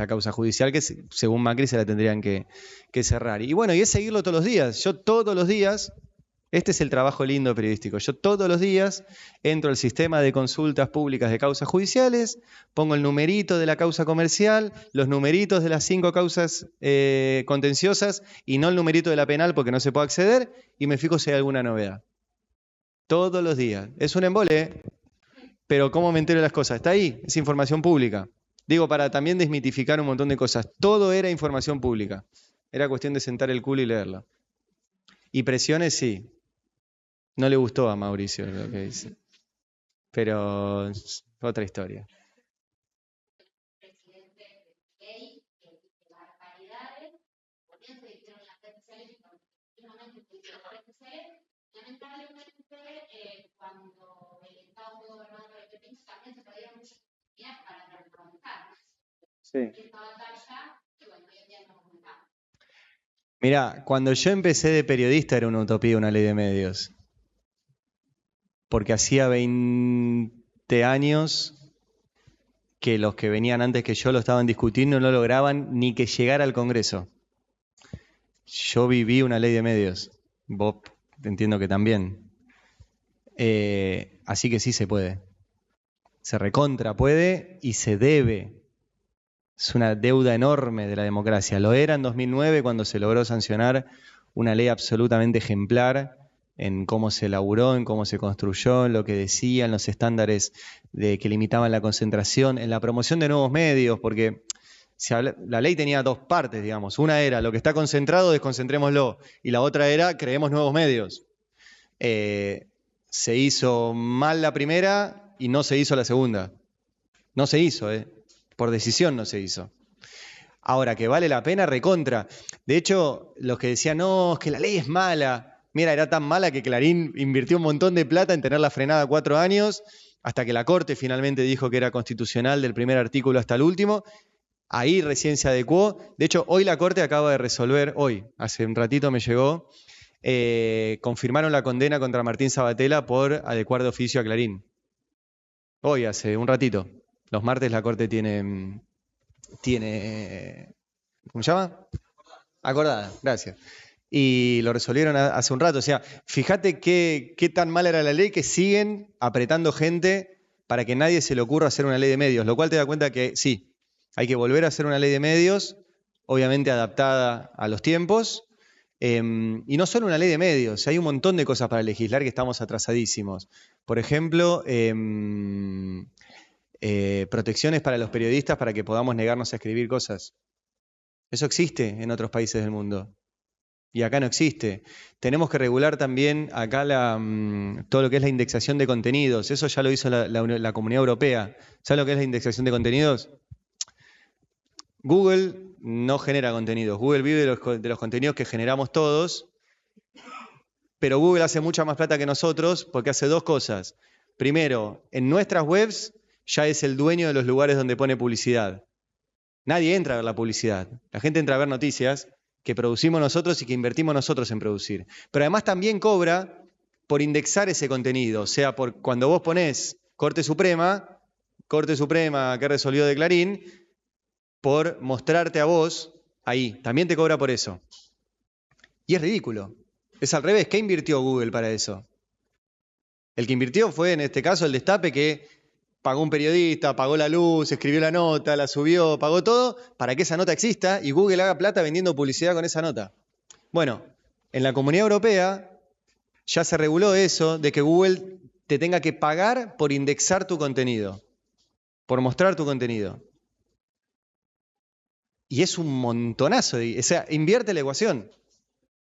Speaker 2: causa judicial que según Macri se la tendrían que cerrar. Y bueno, y es seguirlo todos los días. Yo todos los días, este es el trabajo lindo periodístico, yo todos los días entro al sistema de consultas públicas de causas judiciales, pongo el numerito de la causa comercial, los numeritos de las 5 causas contenciosas y no el numerito de la penal porque no se puede acceder y me fijo si hay alguna novedad. Todos los días. Es un embole, pero ¿cómo me entero de las cosas? Está ahí, es información pública. Digo, para también desmitificar un montón de cosas. Todo era información pública. Era cuestión de sentar el culo y leerlo. Y presiones, sí. No le gustó a Mauricio lo que dice. Pero es otra historia.
Speaker 4: totalmente lamentablemente, cuando el Estado fue gobernado por el peronismo, también se perdieron muchas oportunidades para transformar esta batalla, y bueno, hoy en día no comunicamos.
Speaker 2: Mira, cuando yo empecé de periodista era una utopía una ley de medios. Porque hacía 20 años que los que venían antes que yo lo estaban discutiendo y no lograban ni que llegara al Congreso. Yo viví una ley de medios. Vos entiendo que también. Así que sí se puede. Se recontra puede y se debe. Es una deuda enorme de la democracia. Lo era en 2009 cuando se logró sancionar una ley absolutamente ejemplar en cómo se elaboró, en cómo se construyó, en lo que decían, los estándares que limitaban la concentración, en la promoción de nuevos medios, porque la ley tenía dos partes, digamos. Una era lo que está concentrado, desconcentrémoslo, y la otra era creemos nuevos medios. Se hizo mal la primera y no se hizo la segunda. No se hizo, por decisión no se hizo. Ahora, que vale la pena, recontra. De hecho, los que decían, no, es que la ley es mala. Mira, era tan mala que Clarín invirtió un montón de plata en tenerla frenada 4 años, hasta que la Corte finalmente dijo que era constitucional del primer artículo hasta el último. Ahí recién se adecuó. De hecho, hoy la Corte acaba de resolver, hoy, hace un ratito me llegó, confirmaron la condena contra Martín Sabatella por adecuar de oficio a Clarín. Hoy, hace un ratito. Los martes la Corte tiene ¿cómo se llama? Acordada, gracias. Y lo resolvieron hace un rato. O sea, fíjate qué tan mala era la ley que siguen apretando gente para que nadie se le ocurra hacer una ley de medios, lo cual te da cuenta que sí, hay que volver a hacer una ley de medios, obviamente adaptada a los tiempos, y no solo una ley de medios, hay un montón de cosas para legislar que estamos atrasadísimos. Por ejemplo, protecciones para los periodistas para que podamos negarnos a escribir cosas. Eso existe en otros países del mundo. Y acá no existe. Tenemos que regular también acá todo lo que es la indexación de contenidos. Eso ya lo hizo la Comunidad Europea. ¿Saben lo que es la indexación de contenidos? Google no genera contenidos. Google vive de los contenidos que generamos todos, pero Google hace mucha más plata que nosotros porque hace dos cosas. Primero, en nuestras webs ya es el dueño de los lugares donde pone publicidad. Nadie entra a ver la publicidad. La gente entra a ver noticias que producimos nosotros y que invertimos nosotros en producir. Pero además también cobra por indexar ese contenido. O sea, por cuando vos ponés Corte Suprema que resolvió de Clarín, por mostrarte a vos ahí. También te cobra por eso. Y es ridículo. Es al revés. ¿Qué invirtió Google para eso? El que invirtió fue, en este caso, el Destape, que pagó un periodista, pagó la luz, escribió la nota, la subió, pagó todo para que esa nota exista y Google haga plata vendiendo publicidad con esa nota. Bueno, en la Comunidad Europea ya se reguló eso de que Google te tenga que pagar por indexar tu contenido, por mostrar tu contenido. Y es un montonazo, o sea, invierte la ecuación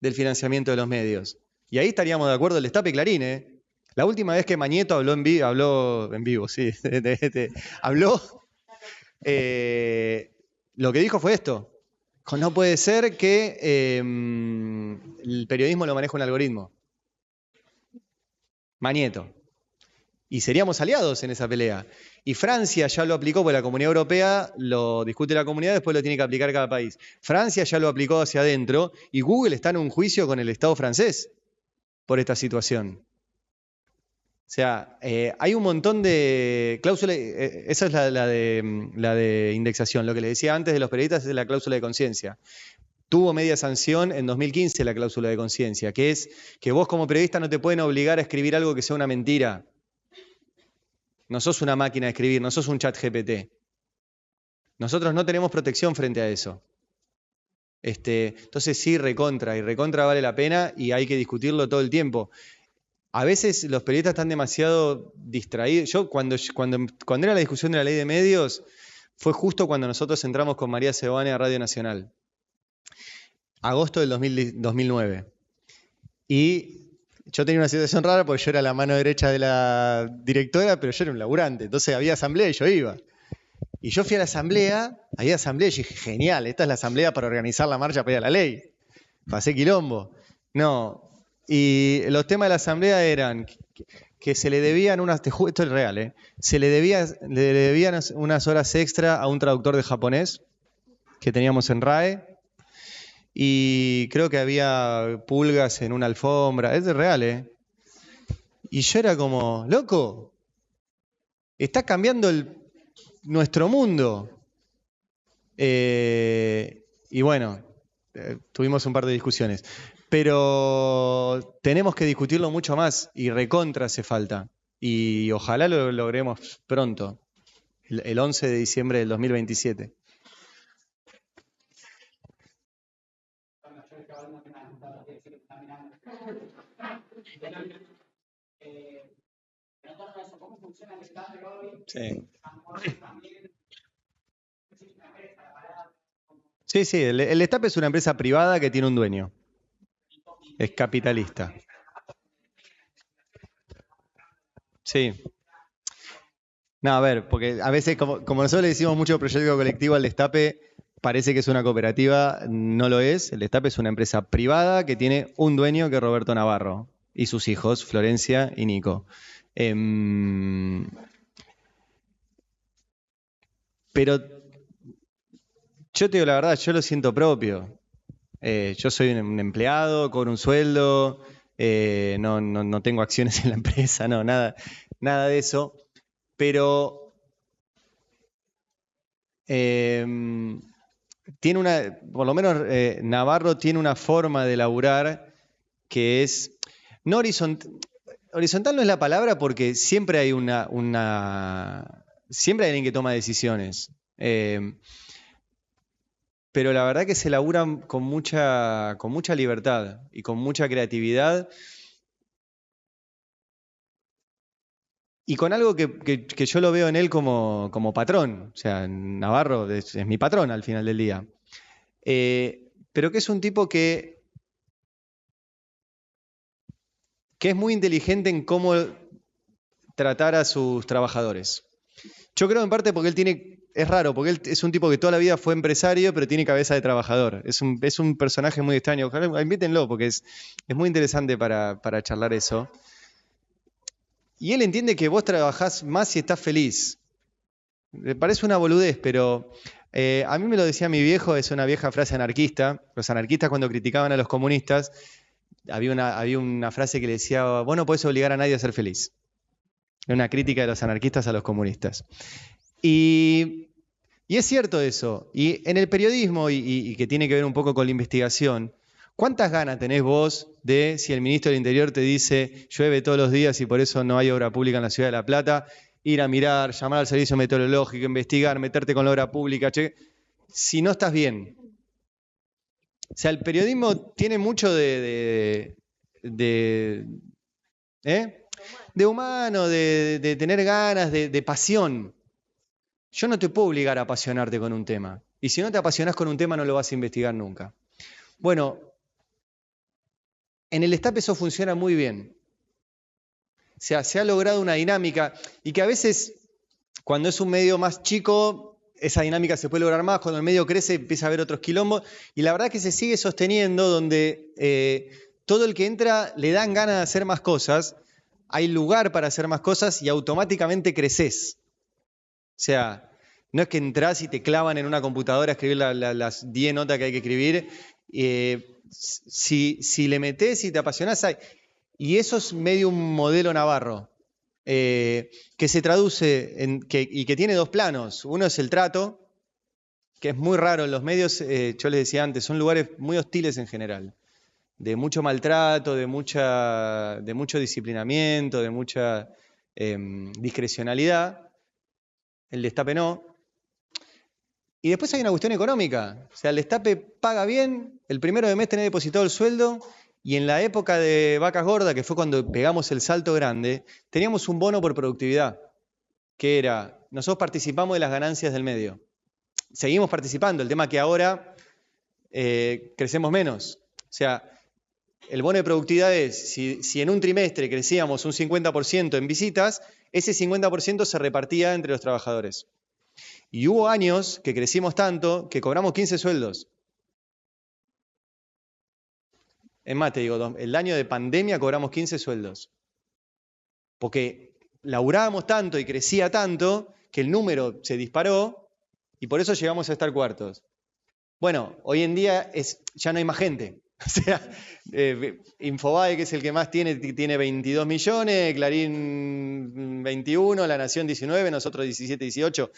Speaker 2: del financiamiento de los medios. Y ahí estaríamos de acuerdo el Destape y Clarín, ¿eh? La última vez que Mañeto habló en vivo, lo que dijo fue esto. No puede ser que el periodismo lo maneje un algoritmo. Mañeto. Y seríamos aliados en esa pelea. Y Francia ya lo aplicó, porque la Comunidad Europea lo discute la comunidad, después lo tiene que aplicar cada país. Francia ya lo aplicó hacia adentro y Google está en un juicio con el Estado francés por esta situación. O sea, hay un montón de cláusulas, esa es la de indexación. Lo que le decía antes de los periodistas es la cláusula de conciencia. Tuvo media sanción en 2015 la cláusula de conciencia, que es que vos como periodista no te pueden obligar a escribir algo que sea una mentira. No sos una máquina de escribir, no sos un chat GPT. Nosotros no tenemos protección frente a eso. Entonces sí, recontra vale la pena y hay que discutirlo todo el tiempo. A veces los periodistas están demasiado distraídos. Yo cuando era la discusión de la ley de medios, fue justo cuando nosotros entramos con María Sebane a Radio Nacional. Agosto del 2009. Y yo tenía una situación rara porque yo era la mano derecha de la directora, pero yo era un laburante. Entonces había asamblea y yo iba. Y yo fui a la asamblea, y dije, genial, esta es la asamblea para organizar la marcha para ir a la ley. Pasé quilombo. No. Y los temas de la asamblea eran que se le debían esto es real, le debían unas horas extra a un traductor de japonés que teníamos en RAE. Y creo que había pulgas en una alfombra. Es real, Y yo era como, loco, está cambiando nuestro mundo. Y bueno, tuvimos un par de discusiones. Pero tenemos que discutirlo mucho más y recontra hace falta. Y ojalá lo logremos pronto, el 11 de diciembre del 2027.
Speaker 4: ¿Cómo funciona el Destape hoy?
Speaker 2: Sí. Sí, sí, el Destape es una empresa privada que tiene un dueño. Es capitalista. Sí. No, a ver, porque a veces, como nosotros le decimos mucho proyecto colectivo al Destape, parece que es una cooperativa, no lo es. El Destape es una empresa privada que tiene un dueño que es Roberto Navarro y sus hijos, Florencia y Nico. Pero yo te digo la verdad, yo lo siento propio. Yo soy un empleado, cobro un sueldo, no tengo acciones en la empresa, no, nada de eso. Pero tiene por lo menos Navarro tiene una forma de laburar que es, no horizontal no es la palabra porque siempre hay siempre hay alguien que toma decisiones. Pero la verdad que se labura con mucha libertad y con mucha creatividad. Y con algo que yo lo veo en él como patrón. O sea, Navarro es mi patrón al final del día. Pero que es un tipo que es muy inteligente en cómo tratar a sus trabajadores. Yo creo en parte porque es raro, porque él es un tipo que toda la vida fue empresario, pero tiene cabeza de trabajador. Es un personaje muy extraño. Ojalá invítenlo, porque es muy interesante para charlar eso. Y él entiende que vos trabajás más si estás feliz. Me parece una boludez, pero a mí me lo decía mi viejo, es una vieja frase anarquista. Los anarquistas cuando criticaban a los comunistas, había una frase que le decía, vos no podés obligar a nadie a ser feliz. Era una crítica de los anarquistas a los comunistas. Y es cierto eso. Y en el periodismo, y que tiene que ver un poco con la investigación, ¿cuántas ganas tenés vos de, si el ministro del Interior te dice llueve todos los días y por eso no hay obra pública en la Ciudad de La Plata, ir a mirar, llamar al servicio meteorológico, investigar, meterte con la obra pública, si no estás bien? O sea, el periodismo tiene mucho de humano, de tener ganas, de pasión. Yo no te puedo obligar a apasionarte con un tema. Y si no te apasionás con un tema, no lo vas a investigar nunca. Bueno, en el Destape eso funciona muy bien. O sea, se ha logrado una dinámica y que a veces, cuando es un medio más chico, esa dinámica se puede lograr más. Cuando el medio crece, empieza a haber otros quilombos. Y la verdad que se sigue sosteniendo donde todo el que entra le dan ganas de hacer más cosas, hay lugar para hacer más cosas y automáticamente creces. O sea, no es que entras y te clavan en una computadora a escribir las 10 notas que hay que escribir. Si le metés y te apasionás, y eso es medio un modelo navarro, que se traduce y que tiene dos planos. Uno es el trato, que es muy raro en los medios, yo les decía antes, son lugares muy hostiles en general, de mucho maltrato, de mucho disciplinamiento, de mucha discrecionalidad. El Destape no. Y después hay una cuestión económica. O sea, el Destape paga bien, el primero de mes tenés depositado el sueldo, y en la época de vacas gordas, que fue cuando pegamos el salto grande, teníamos un bono por productividad, que era, nosotros participamos de las ganancias del medio. Seguimos participando, el tema que ahora crecemos menos. O sea, el bono de productividad es, si en un trimestre crecíamos un 50% en visitas, ese 50% se repartía entre los trabajadores. Y hubo años que crecimos tanto que cobramos 15 sueldos. Es más, te digo, el año de pandemia cobramos 15 sueldos. Porque laburábamos tanto y crecía tanto que el número se disparó y por eso llegamos a estar cuartos. Bueno, hoy en día ya no hay más gente. O sea, Infobae, que es el que más tiene 22 millones, Clarín 21, La Nación 19, nosotros 17, 18.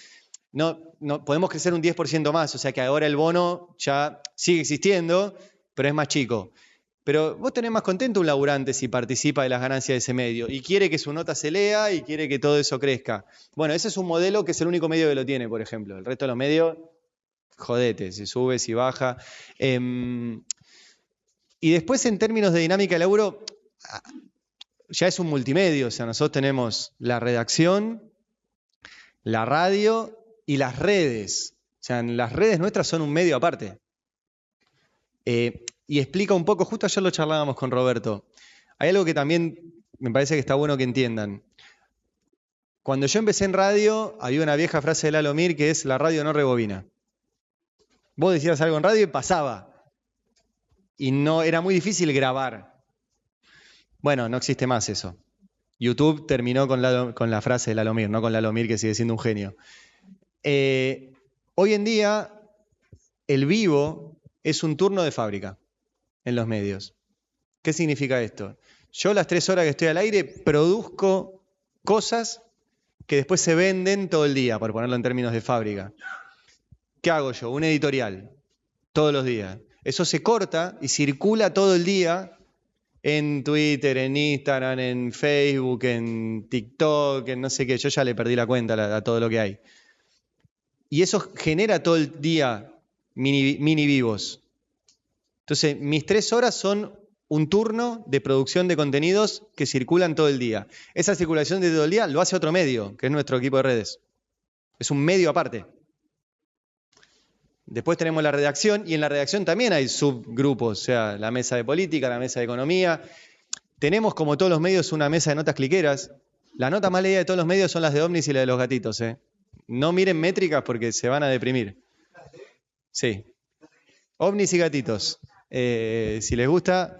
Speaker 2: No, podemos crecer un 10% más, o sea que ahora el bono ya sigue existiendo, pero es más chico. Pero vos tenés más contento un laburante si participa de las ganancias de ese medio y quiere que su nota se lea y quiere que todo eso crezca. Bueno, ese es un modelo que es el único medio que lo tiene, por ejemplo. El resto de los medios, jodete, si sube, si baja. Y después, en términos de dinámica de laburo, ya es un multimedio. O sea, nosotros tenemos la redacción, la radio y las redes. O sea, las redes nuestras son un medio aparte. Y explica un poco, justo ayer lo charlábamos con Roberto. Hay algo que también me parece que está bueno que entiendan. Cuando yo empecé en radio, había una vieja frase de Lalo Mir que es: la radio no rebobina. Vos decías algo en radio y pasaba. Y no era muy difícil grabar. Bueno, no existe más eso. YouTube terminó con la frase de Lalo Mir, no con Lalo Mir, que sigue siendo un genio. Hoy en día, el vivo es un turno de fábrica en los medios. ¿Qué significa esto? Yo las 3 horas que estoy al aire produzco cosas que después se venden todo el día, por ponerlo en términos de fábrica. ¿Qué hago yo? Un editorial, todos los días. Eso se corta y circula todo el día en Twitter, en Instagram, en Facebook, en TikTok, en no sé qué. Yo ya le perdí la cuenta a todo lo que hay. Y eso genera todo el día mini vivos. Entonces, mis 3 horas son un turno de producción de contenidos que circulan todo el día. Esa circulación de todo el día lo hace otro medio, que es nuestro equipo de redes. Es un medio aparte. Después tenemos la redacción, y en la redacción también hay subgrupos, o sea, la mesa de política, la mesa de economía. Tenemos, como todos los medios, una mesa de notas cliqueras. La nota más leída de todos los medios son las de Omnis y las de los gatitos. No miren métricas porque se van a deprimir. Sí. Omnis y gatitos. Si les gusta.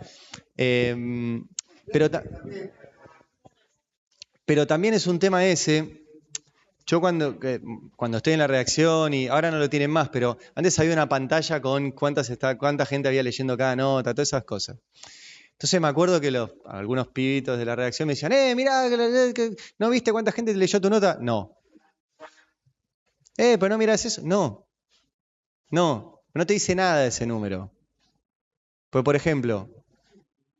Speaker 2: Pero también es un tema ese. Yo cuando estoy en la redacción, y ahora no lo tienen más, pero antes había una pantalla con cuánta gente había leyendo cada nota, todas esas cosas. Entonces me acuerdo que algunos pibitos de la redacción me decían: mirá, ¿no viste cuánta gente leyó tu nota? No. ¿Pero no mirás eso? No. No te dice nada de ese número. Pues, por ejemplo,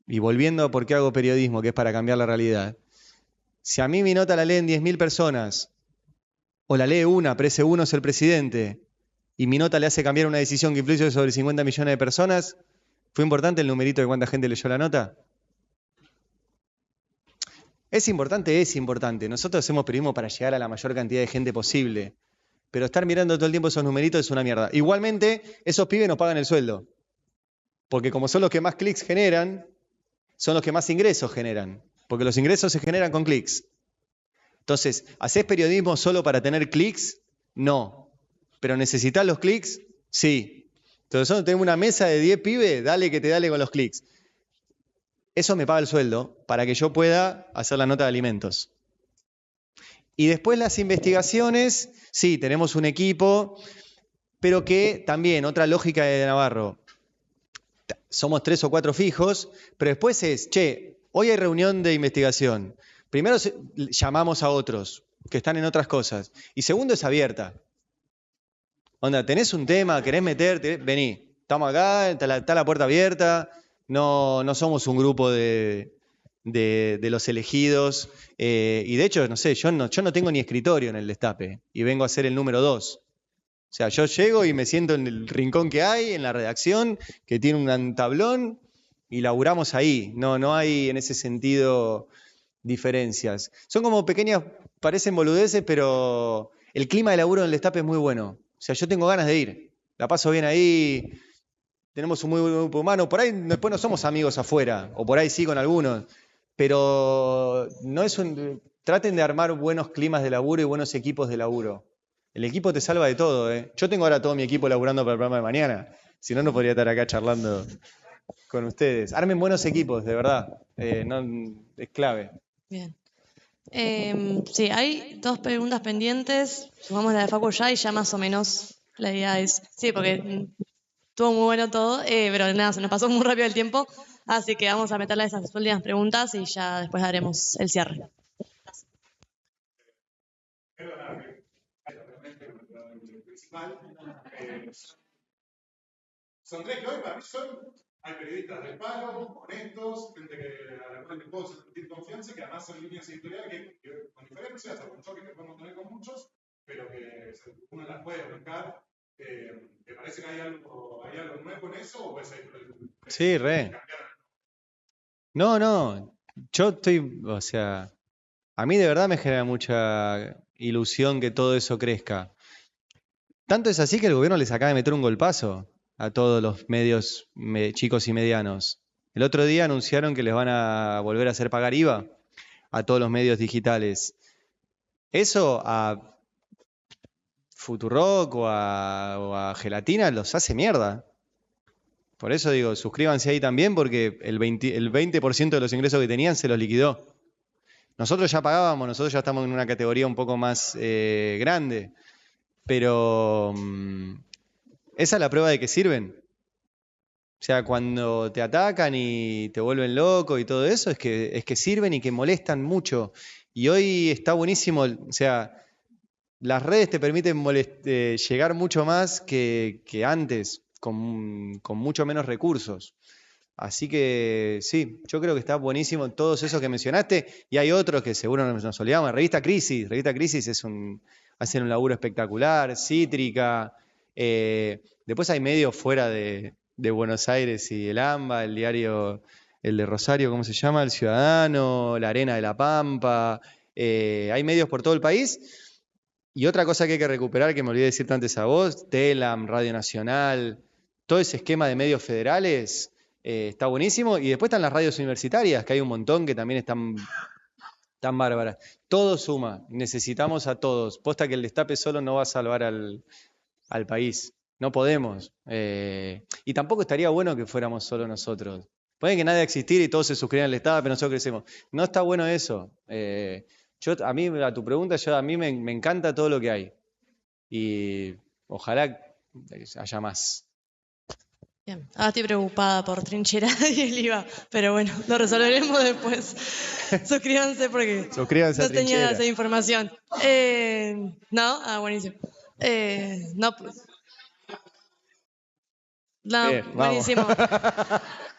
Speaker 2: y volviendo a por qué hago periodismo, que es para cambiar la realidad, si a mí mi nota la leen 10.000 personas, o la lee una, pero ese uno es el presidente, y mi nota le hace cambiar una decisión que influye sobre 50 millones de personas, ¿fue importante el numerito de cuánta gente leyó la nota? ¿Es importante? Es importante. Nosotros hacemos periodismo para llegar a la mayor cantidad de gente posible, pero estar mirando todo el tiempo esos numeritos es una mierda. Igualmente, esos pibes nos pagan el sueldo, porque como son los que más clics generan, son los que más ingresos generan, porque los ingresos se generan con clics. Entonces, ¿hacés periodismo solo para tener clics? No. ¿Pero necesitas los clics? Sí. Entonces, nosotros tenemos una mesa de 10 pibes, dale que te dale con los clics. Eso me paga el sueldo para que yo pueda hacer la nota de alimentos. Y después las investigaciones, sí, tenemos un equipo, pero que también, otra lógica de Navarro, somos 3 o 4 fijos, pero después es, hoy hay reunión de investigación. Primero llamamos a otros que están en otras cosas. Y segundo, es abierta. Onda, tenés un tema, querés meterte, vení. Estamos acá, está la puerta abierta. No somos un grupo de los elegidos. Y de hecho, no sé, yo no tengo ni escritorio en el Destape. Y vengo a ser el número 2. O sea, yo llego y me siento en el rincón que hay, en la redacción, que tiene un tablón, y laburamos ahí. No hay en ese sentido diferencias. Son como pequeñas, parecen boludeces, pero el clima de laburo en el Destape es muy bueno. O sea, yo tengo ganas de ir. La paso bien ahí. Tenemos un muy buen grupo humano. Por ahí después no somos amigos afuera, o por ahí sí con algunos. Pero no es traten de armar buenos climas de laburo y buenos equipos de laburo. El equipo te salva de todo, Yo tengo ahora todo mi equipo laburando para el programa de mañana. Si no, no podría estar acá charlando con ustedes. Armen buenos equipos, de verdad. Es clave.
Speaker 1: Bien. Sí, hay 2 preguntas pendientes. Sumamos la de Facu ya y ya más o menos la idea es. Sí, porque estuvo muy bueno todo, pero nada, se nos pasó muy rápido el tiempo. Así que vamos a meterle esas últimas preguntas y ya después haremos el cierre.
Speaker 5: Son 3 que hoy para mí hay periodistas de palo, honestos, gente a la cual le puedo sentir confianza, que además son líneas editoriales que con diferencias, o con choques que podemos tener con muchos, pero que uno las puede brincar. ¿Te parece que hay algo nuevo en eso o es ahí por el...
Speaker 2: Sí, re. No, yo estoy, o sea, a mí de verdad me genera mucha ilusión que todo eso crezca. Tanto es así que el gobierno les acaba de meter un golpazo a todos los medios chicos y medianos. El otro día anunciaron que les van a volver a hacer pagar IVA a todos los medios digitales. Eso a Futurock o a Gelatina los hace mierda. Por eso digo, suscríbanse ahí también porque el 20% de los ingresos que tenían se los liquidó. Nosotros ya pagábamos, nosotros ya estamos en una categoría un poco más grande, pero esa es la prueba de que sirven. O sea, cuando te atacan y te vuelven loco y todo eso, es que sirven y que molestan mucho. Y hoy está buenísimo, o sea, las redes te permiten llegar mucho más que antes, con mucho menos recursos. Así que sí, yo creo que está buenísimo todos esos que mencionaste, y hay otros que seguro nos olvidamos. Revista Crisis hacen un laburo espectacular, Cítrica. Después hay medios fuera de Buenos Aires y el AMBA, el diario, el de Rosario, ¿cómo se llama? El Ciudadano, La Arena de la Pampa. Hay medios por todo el país. Y otra cosa que hay que recuperar, que me olvidé decirte antes a vos, Telam, Radio Nacional, todo ese esquema de medios federales está buenísimo. Y después están las radios universitarias, que hay un montón que también están tan bárbaras. Todo suma, necesitamos a todos. Posta que el destape solo no va a salvar al país. No podemos. Y tampoco estaría bueno que fuéramos solo nosotros. Puede que nadie existiera y todos se suscriban al destape, pero nosotros crecemos. No está bueno eso. A tu pregunta, a mí me encanta todo lo que hay. Y ojalá haya más.
Speaker 1: Bien, ahora estoy preocupada por Trinchera y el IVA, pero bueno, lo resolveremos después. Suscríbanse porque
Speaker 2: Suscríbanse
Speaker 1: no
Speaker 2: a
Speaker 1: tenía
Speaker 2: Trinchera.
Speaker 1: esa información. ¿No? Buenísimo. No, pues. No,
Speaker 2: Bien, vamos.
Speaker 1: buenísimo.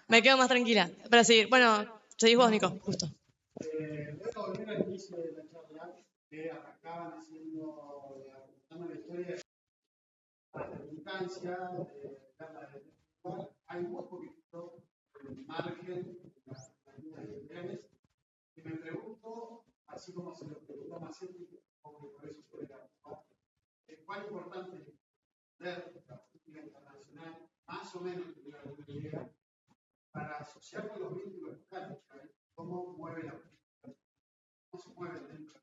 Speaker 1: Me quedo más tranquila para seguir. Bueno, seguís vos, Nico, justo.
Speaker 3: Voy a volver al inicio de la charla, que arrancaban contando la historia de la infancia, hay muy poquito margen en las líneas editoriales, y me pregunto, así como se lo preguntó Macetti, aunque por eso fue ¿cuál importante es ver la política internacional, más o menos tener alguna idea, para asociar con los vínculos locales? ¿Cómo mueve la política? ¿Cómo se mueve dentro?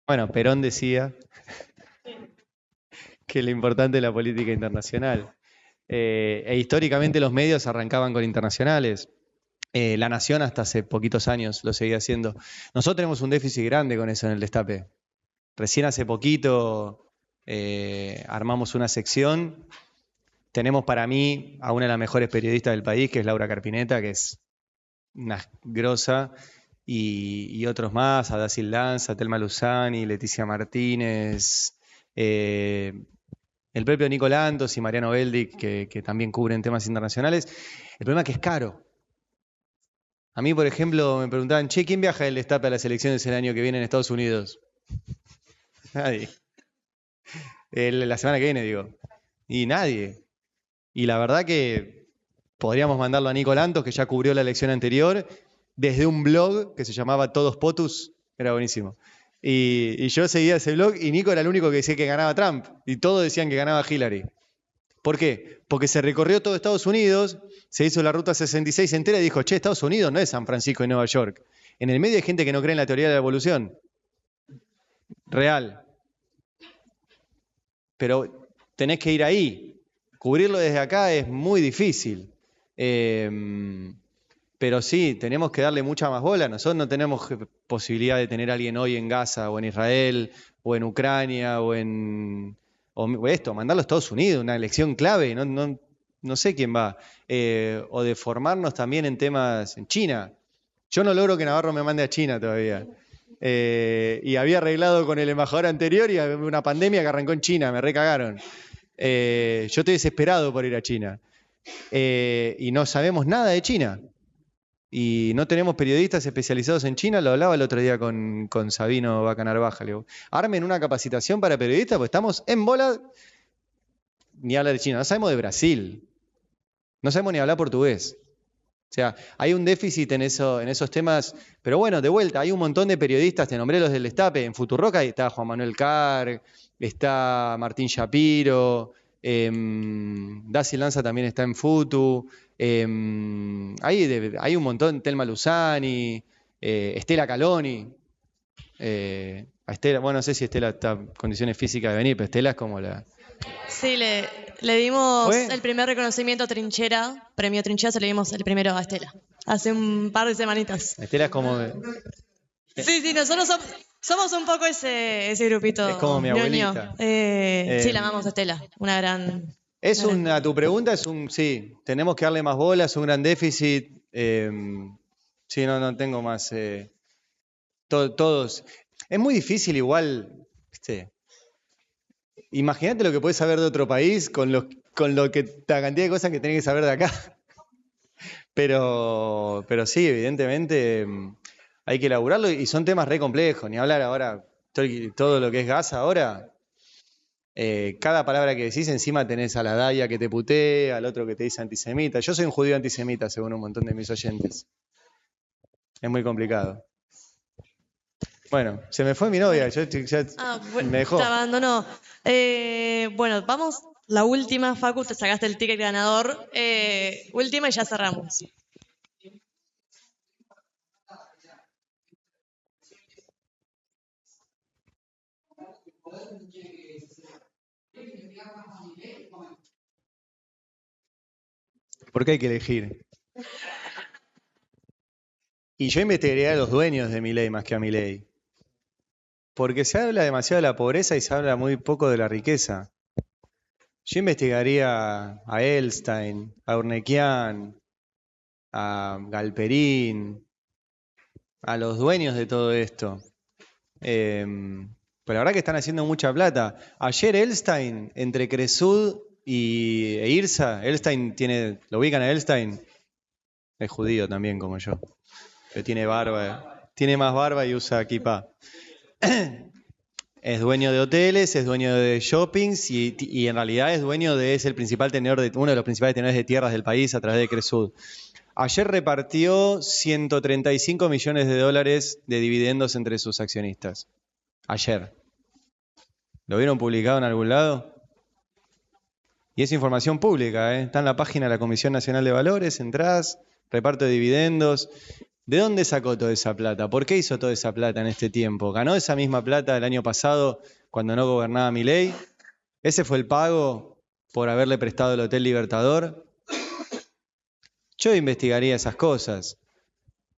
Speaker 2: Bueno, Perón decía que lo importante es la política internacional. Históricamente los medios arrancaban con internacionales. La Nación hasta hace poquitos años lo seguía haciendo. Nosotros tenemos un déficit grande con eso en el destape. Recién hace poquito armamos una sección. Tenemos para mí a una de las mejores periodistas del país, que es Laura Carpineta, que es una grosa, y otros más, a Dacil Danza, Telma Luzani, Leticia Martínez, el propio Nico Lantos y Mariano Beldic, que también cubren temas internacionales. El problema es que es caro. A mí, por ejemplo, me preguntaban, che, ¿quién viaja del destape a las elecciones el año que viene en Estados Unidos? Nadie. La semana que viene, digo. Y nadie. Y la verdad que podríamos mandarlo a Nico Lantos, que ya cubrió la elección anterior, desde un blog que se llamaba Todos Potus. Era buenísimo. Y yo seguía ese blog y Nico era el único que decía que ganaba Trump. Y todos decían que ganaba Hillary. ¿Por qué? Porque se recorrió todo Estados Unidos, se hizo la ruta 66 entera y dijo, che, Estados Unidos no es San Francisco y Nueva York. En el medio hay gente que no cree en la teoría de la evolución. Real. Pero tenés que ir ahí. cubrirlo desde acá es muy difícil. Pero sí, tenemos que darle mucha más bola. Nosotros no tenemos posibilidad de tener a alguien hoy en Gaza o en Israel o en Ucrania o mandarlo a Estados Unidos, una elección clave, no sé quién va. O de formarnos también en temas en China. Yo no logro que Navarro me mande a China todavía. Y había arreglado con el embajador anterior y había una pandemia que arrancó en China, me recagaron. Yo estoy desesperado por ir a China. Y no sabemos nada de China. Y no tenemos periodistas especializados en China. Lo hablaba el otro día con Sabino Vaca Narvaja. Le digo, armen una capacitación para periodistas, porque estamos en bola. Ni hablar de China, no sabemos de Brasil. No sabemos ni hablar portugués. O sea, hay un déficit en esos temas. Pero bueno, de vuelta, hay un montón de periodistas, te nombré los del Destape. En Futuroca está Juan Manuel Carr, está Martín Shapiro, Daci Lanza también está en Futu. Hay un montón, Telma Luzani, Estela Caloni. A Estela, bueno, no sé si Estela está en condiciones físicas de venir, pero Estela es como la...
Speaker 1: Sí, le dimos el primer reconocimiento a Trinchera, premio Trinchera, se le dimos el primero a Estela, hace un par de semanitas.
Speaker 2: Estela es como...
Speaker 1: Sí, nosotros somos un poco ese grupito.
Speaker 2: Es como mi abuelita.
Speaker 1: Sí, la amamos a Estela, una gran...
Speaker 2: A tu pregunta sí, tenemos que darle más bola, es un gran déficit. Sí, no tengo más. Todos. Es muy difícil igual, ¿viste? Imagínate lo que puedes saber de otro país con la cantidad de cosas que tenés que saber de acá. Pero sí, evidentemente hay que elaborarlo y son temas re complejos. Ni hablar ahora, todo lo que es Gaza ahora. Cada palabra que decís encima tenés a la Daya que te putea, al otro que te dice antisemita. Yo soy un judío antisemita, según un montón de mis oyentes. Es muy complicado. Bueno, se me fue mi novia, me dejó.
Speaker 1: Te abandonó. Bueno, vamos, la última, Facu, te sacaste el ticket ganador. Última y ya cerramos.
Speaker 2: ¿Por qué hay que elegir? Y yo investigaría a los dueños de Milei más que a Milei. Porque se habla demasiado de la pobreza y se habla muy poco de la riqueza. Yo investigaría a Elstein, a Urnequian, a Galperín, a los dueños de todo esto. Pero la verdad que están haciendo mucha plata. Ayer Elstein, entre Cresud e Irsa, Elstein ¿lo ubican a Elstein? Es judío también como yo. Pero tiene barba, tiene más barba y usa kippah. Es dueño de hoteles, es dueño de shoppings y en realidad es dueño es el principal tenedor uno de los principales tenedores de tierras del país a través de Cresud. Ayer repartió $135 millones de dividendos entre sus accionistas. Ayer. ¿Lo vieron publicado en algún lado? Y es información pública, ¿eh? Está en la página de la Comisión Nacional de Valores, entrás, reparto de dividendos. ¿De dónde sacó toda esa plata? ¿Por qué hizo toda esa plata en este tiempo? ¿Ganó esa misma plata el año pasado cuando no gobernaba Milei? ¿Ese fue el pago por haberle prestado el Hotel Libertador? Yo investigaría esas cosas.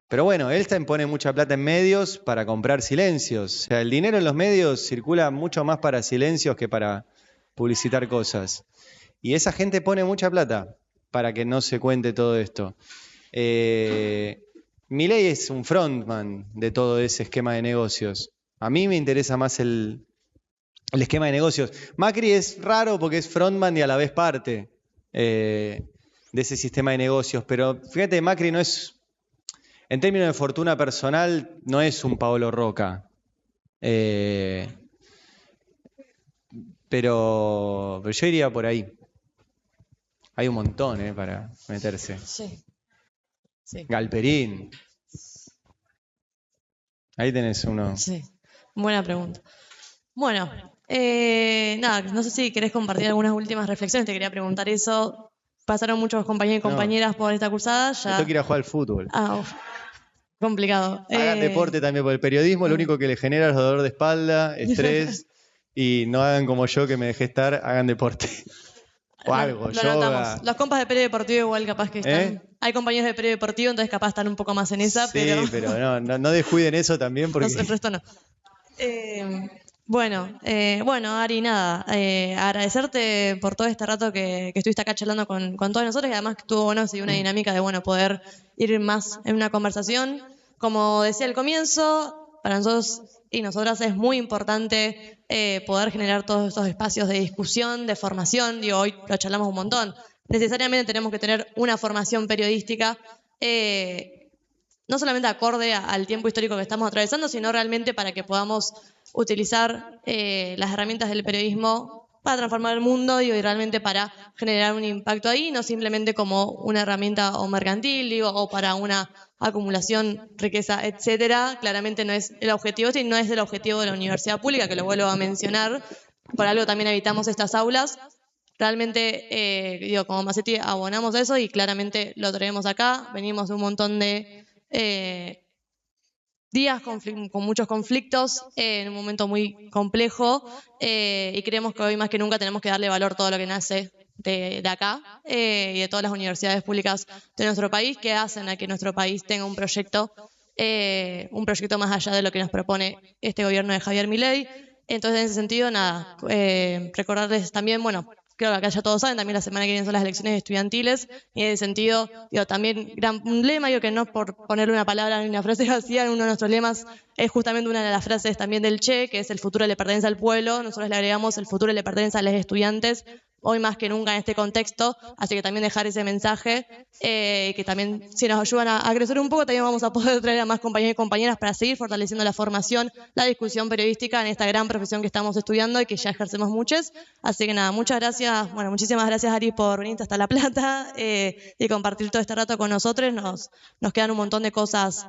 Speaker 2: Pero bueno, Elstein pone mucha plata en medios para comprar silencios. O sea, el dinero en los medios circula mucho más para silencios que para publicitar cosas. Y esa gente pone mucha plata para que no se cuente todo esto. Milei es un frontman de todo ese esquema de negocios. A mí me interesa más el esquema de negocios. Macri es raro porque es frontman y a la vez parte de ese sistema de negocios. Pero fíjate, Macri no es, en términos de fortuna personal, no es un Paolo Roca. Pero yo iría por ahí. Hay un montón para meterse.
Speaker 1: Sí.
Speaker 2: Galperín. Ahí tenés uno.
Speaker 1: Sí, buena pregunta. Bueno, nada, no sé si querés compartir algunas últimas reflexiones, te quería preguntar eso. Pasaron muchos compañeros y compañeras por esta cursada. Ya...
Speaker 2: Tengo que ir a jugar al fútbol.
Speaker 1: Complicado.
Speaker 2: Hagan deporte también, porque el periodismo lo único que le genera es dolor de espalda, estrés, y no hagan como yo que me dejé estar, hagan deporte. O algo,
Speaker 1: lo
Speaker 2: yoga.
Speaker 1: notamos. Los compas de Periodismo Deportivo igual capaz que están...
Speaker 2: ¿Eh?
Speaker 1: Hay compañeros de Periodismo Deportivo, entonces capaz están un poco más en esa,
Speaker 2: Sí, pero no descuiden eso también porque...
Speaker 1: el resto no. Bueno, Ari, nada, agradecerte por todo este rato que estuviste acá charlando con todos nosotros y además que estuvo bueno, sí, una dinámica de poder ir más en una conversación. Como decía al comienzo, para nosotros y nosotras es muy importante poder generar todos estos espacios de discusión, de formación. Digo, hoy lo charlamos un montón. Necesariamente tenemos que tener una formación periodística no solamente acorde al tiempo histórico que estamos atravesando, sino realmente para que podamos utilizar las herramientas del periodismo para transformar el mundo y realmente para generar un impacto ahí, no simplemente como una herramienta o mercantil, o para una acumulación, riqueza, etcétera. Claramente no es el objetivo, y no es el objetivo de la universidad pública, que lo vuelvo a mencionar. Por algo también habitamos estas aulas. Realmente, como Macetti, abonamos eso y claramente lo traemos acá. Venimos de un montón de días con muchos conflictos, en un momento muy complejo, y creemos que hoy más que nunca tenemos que darle valor a todo lo que nace de acá y de todas las universidades públicas de nuestro país, que hacen a que nuestro país tenga un proyecto más allá de lo que nos propone este gobierno de Javier Milei. Entonces, en ese sentido, nada, recordarles también, creo que acá ya todos saben, también la semana que viene son las elecciones estudiantiles, y en ese sentido, también un lema, que no por ponerle una palabra ni una frase vacía, uno de nuestros lemas es justamente una de las frases también del Che, que es el futuro le pertenece al pueblo. Nosotros le agregamos el futuro le pertenece a los estudiantes, hoy más que nunca en este contexto, así que también dejar ese mensaje, que también si nos ayudan a crecer un poco, también vamos a poder traer a más compañeros y compañeras para seguir fortaleciendo la formación, la discusión periodística en esta gran profesión que estamos estudiando y que ya ejercemos muchos. Así que nada, muchas gracias, muchísimas gracias Ari por venir hasta La Plata y compartir todo este rato con nosotros. Nos quedan un montón de cosas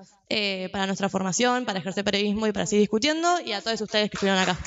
Speaker 1: para nuestra formación, para ejercer periodismo y para seguir discutiendo, y a todos ustedes que estuvieron acá.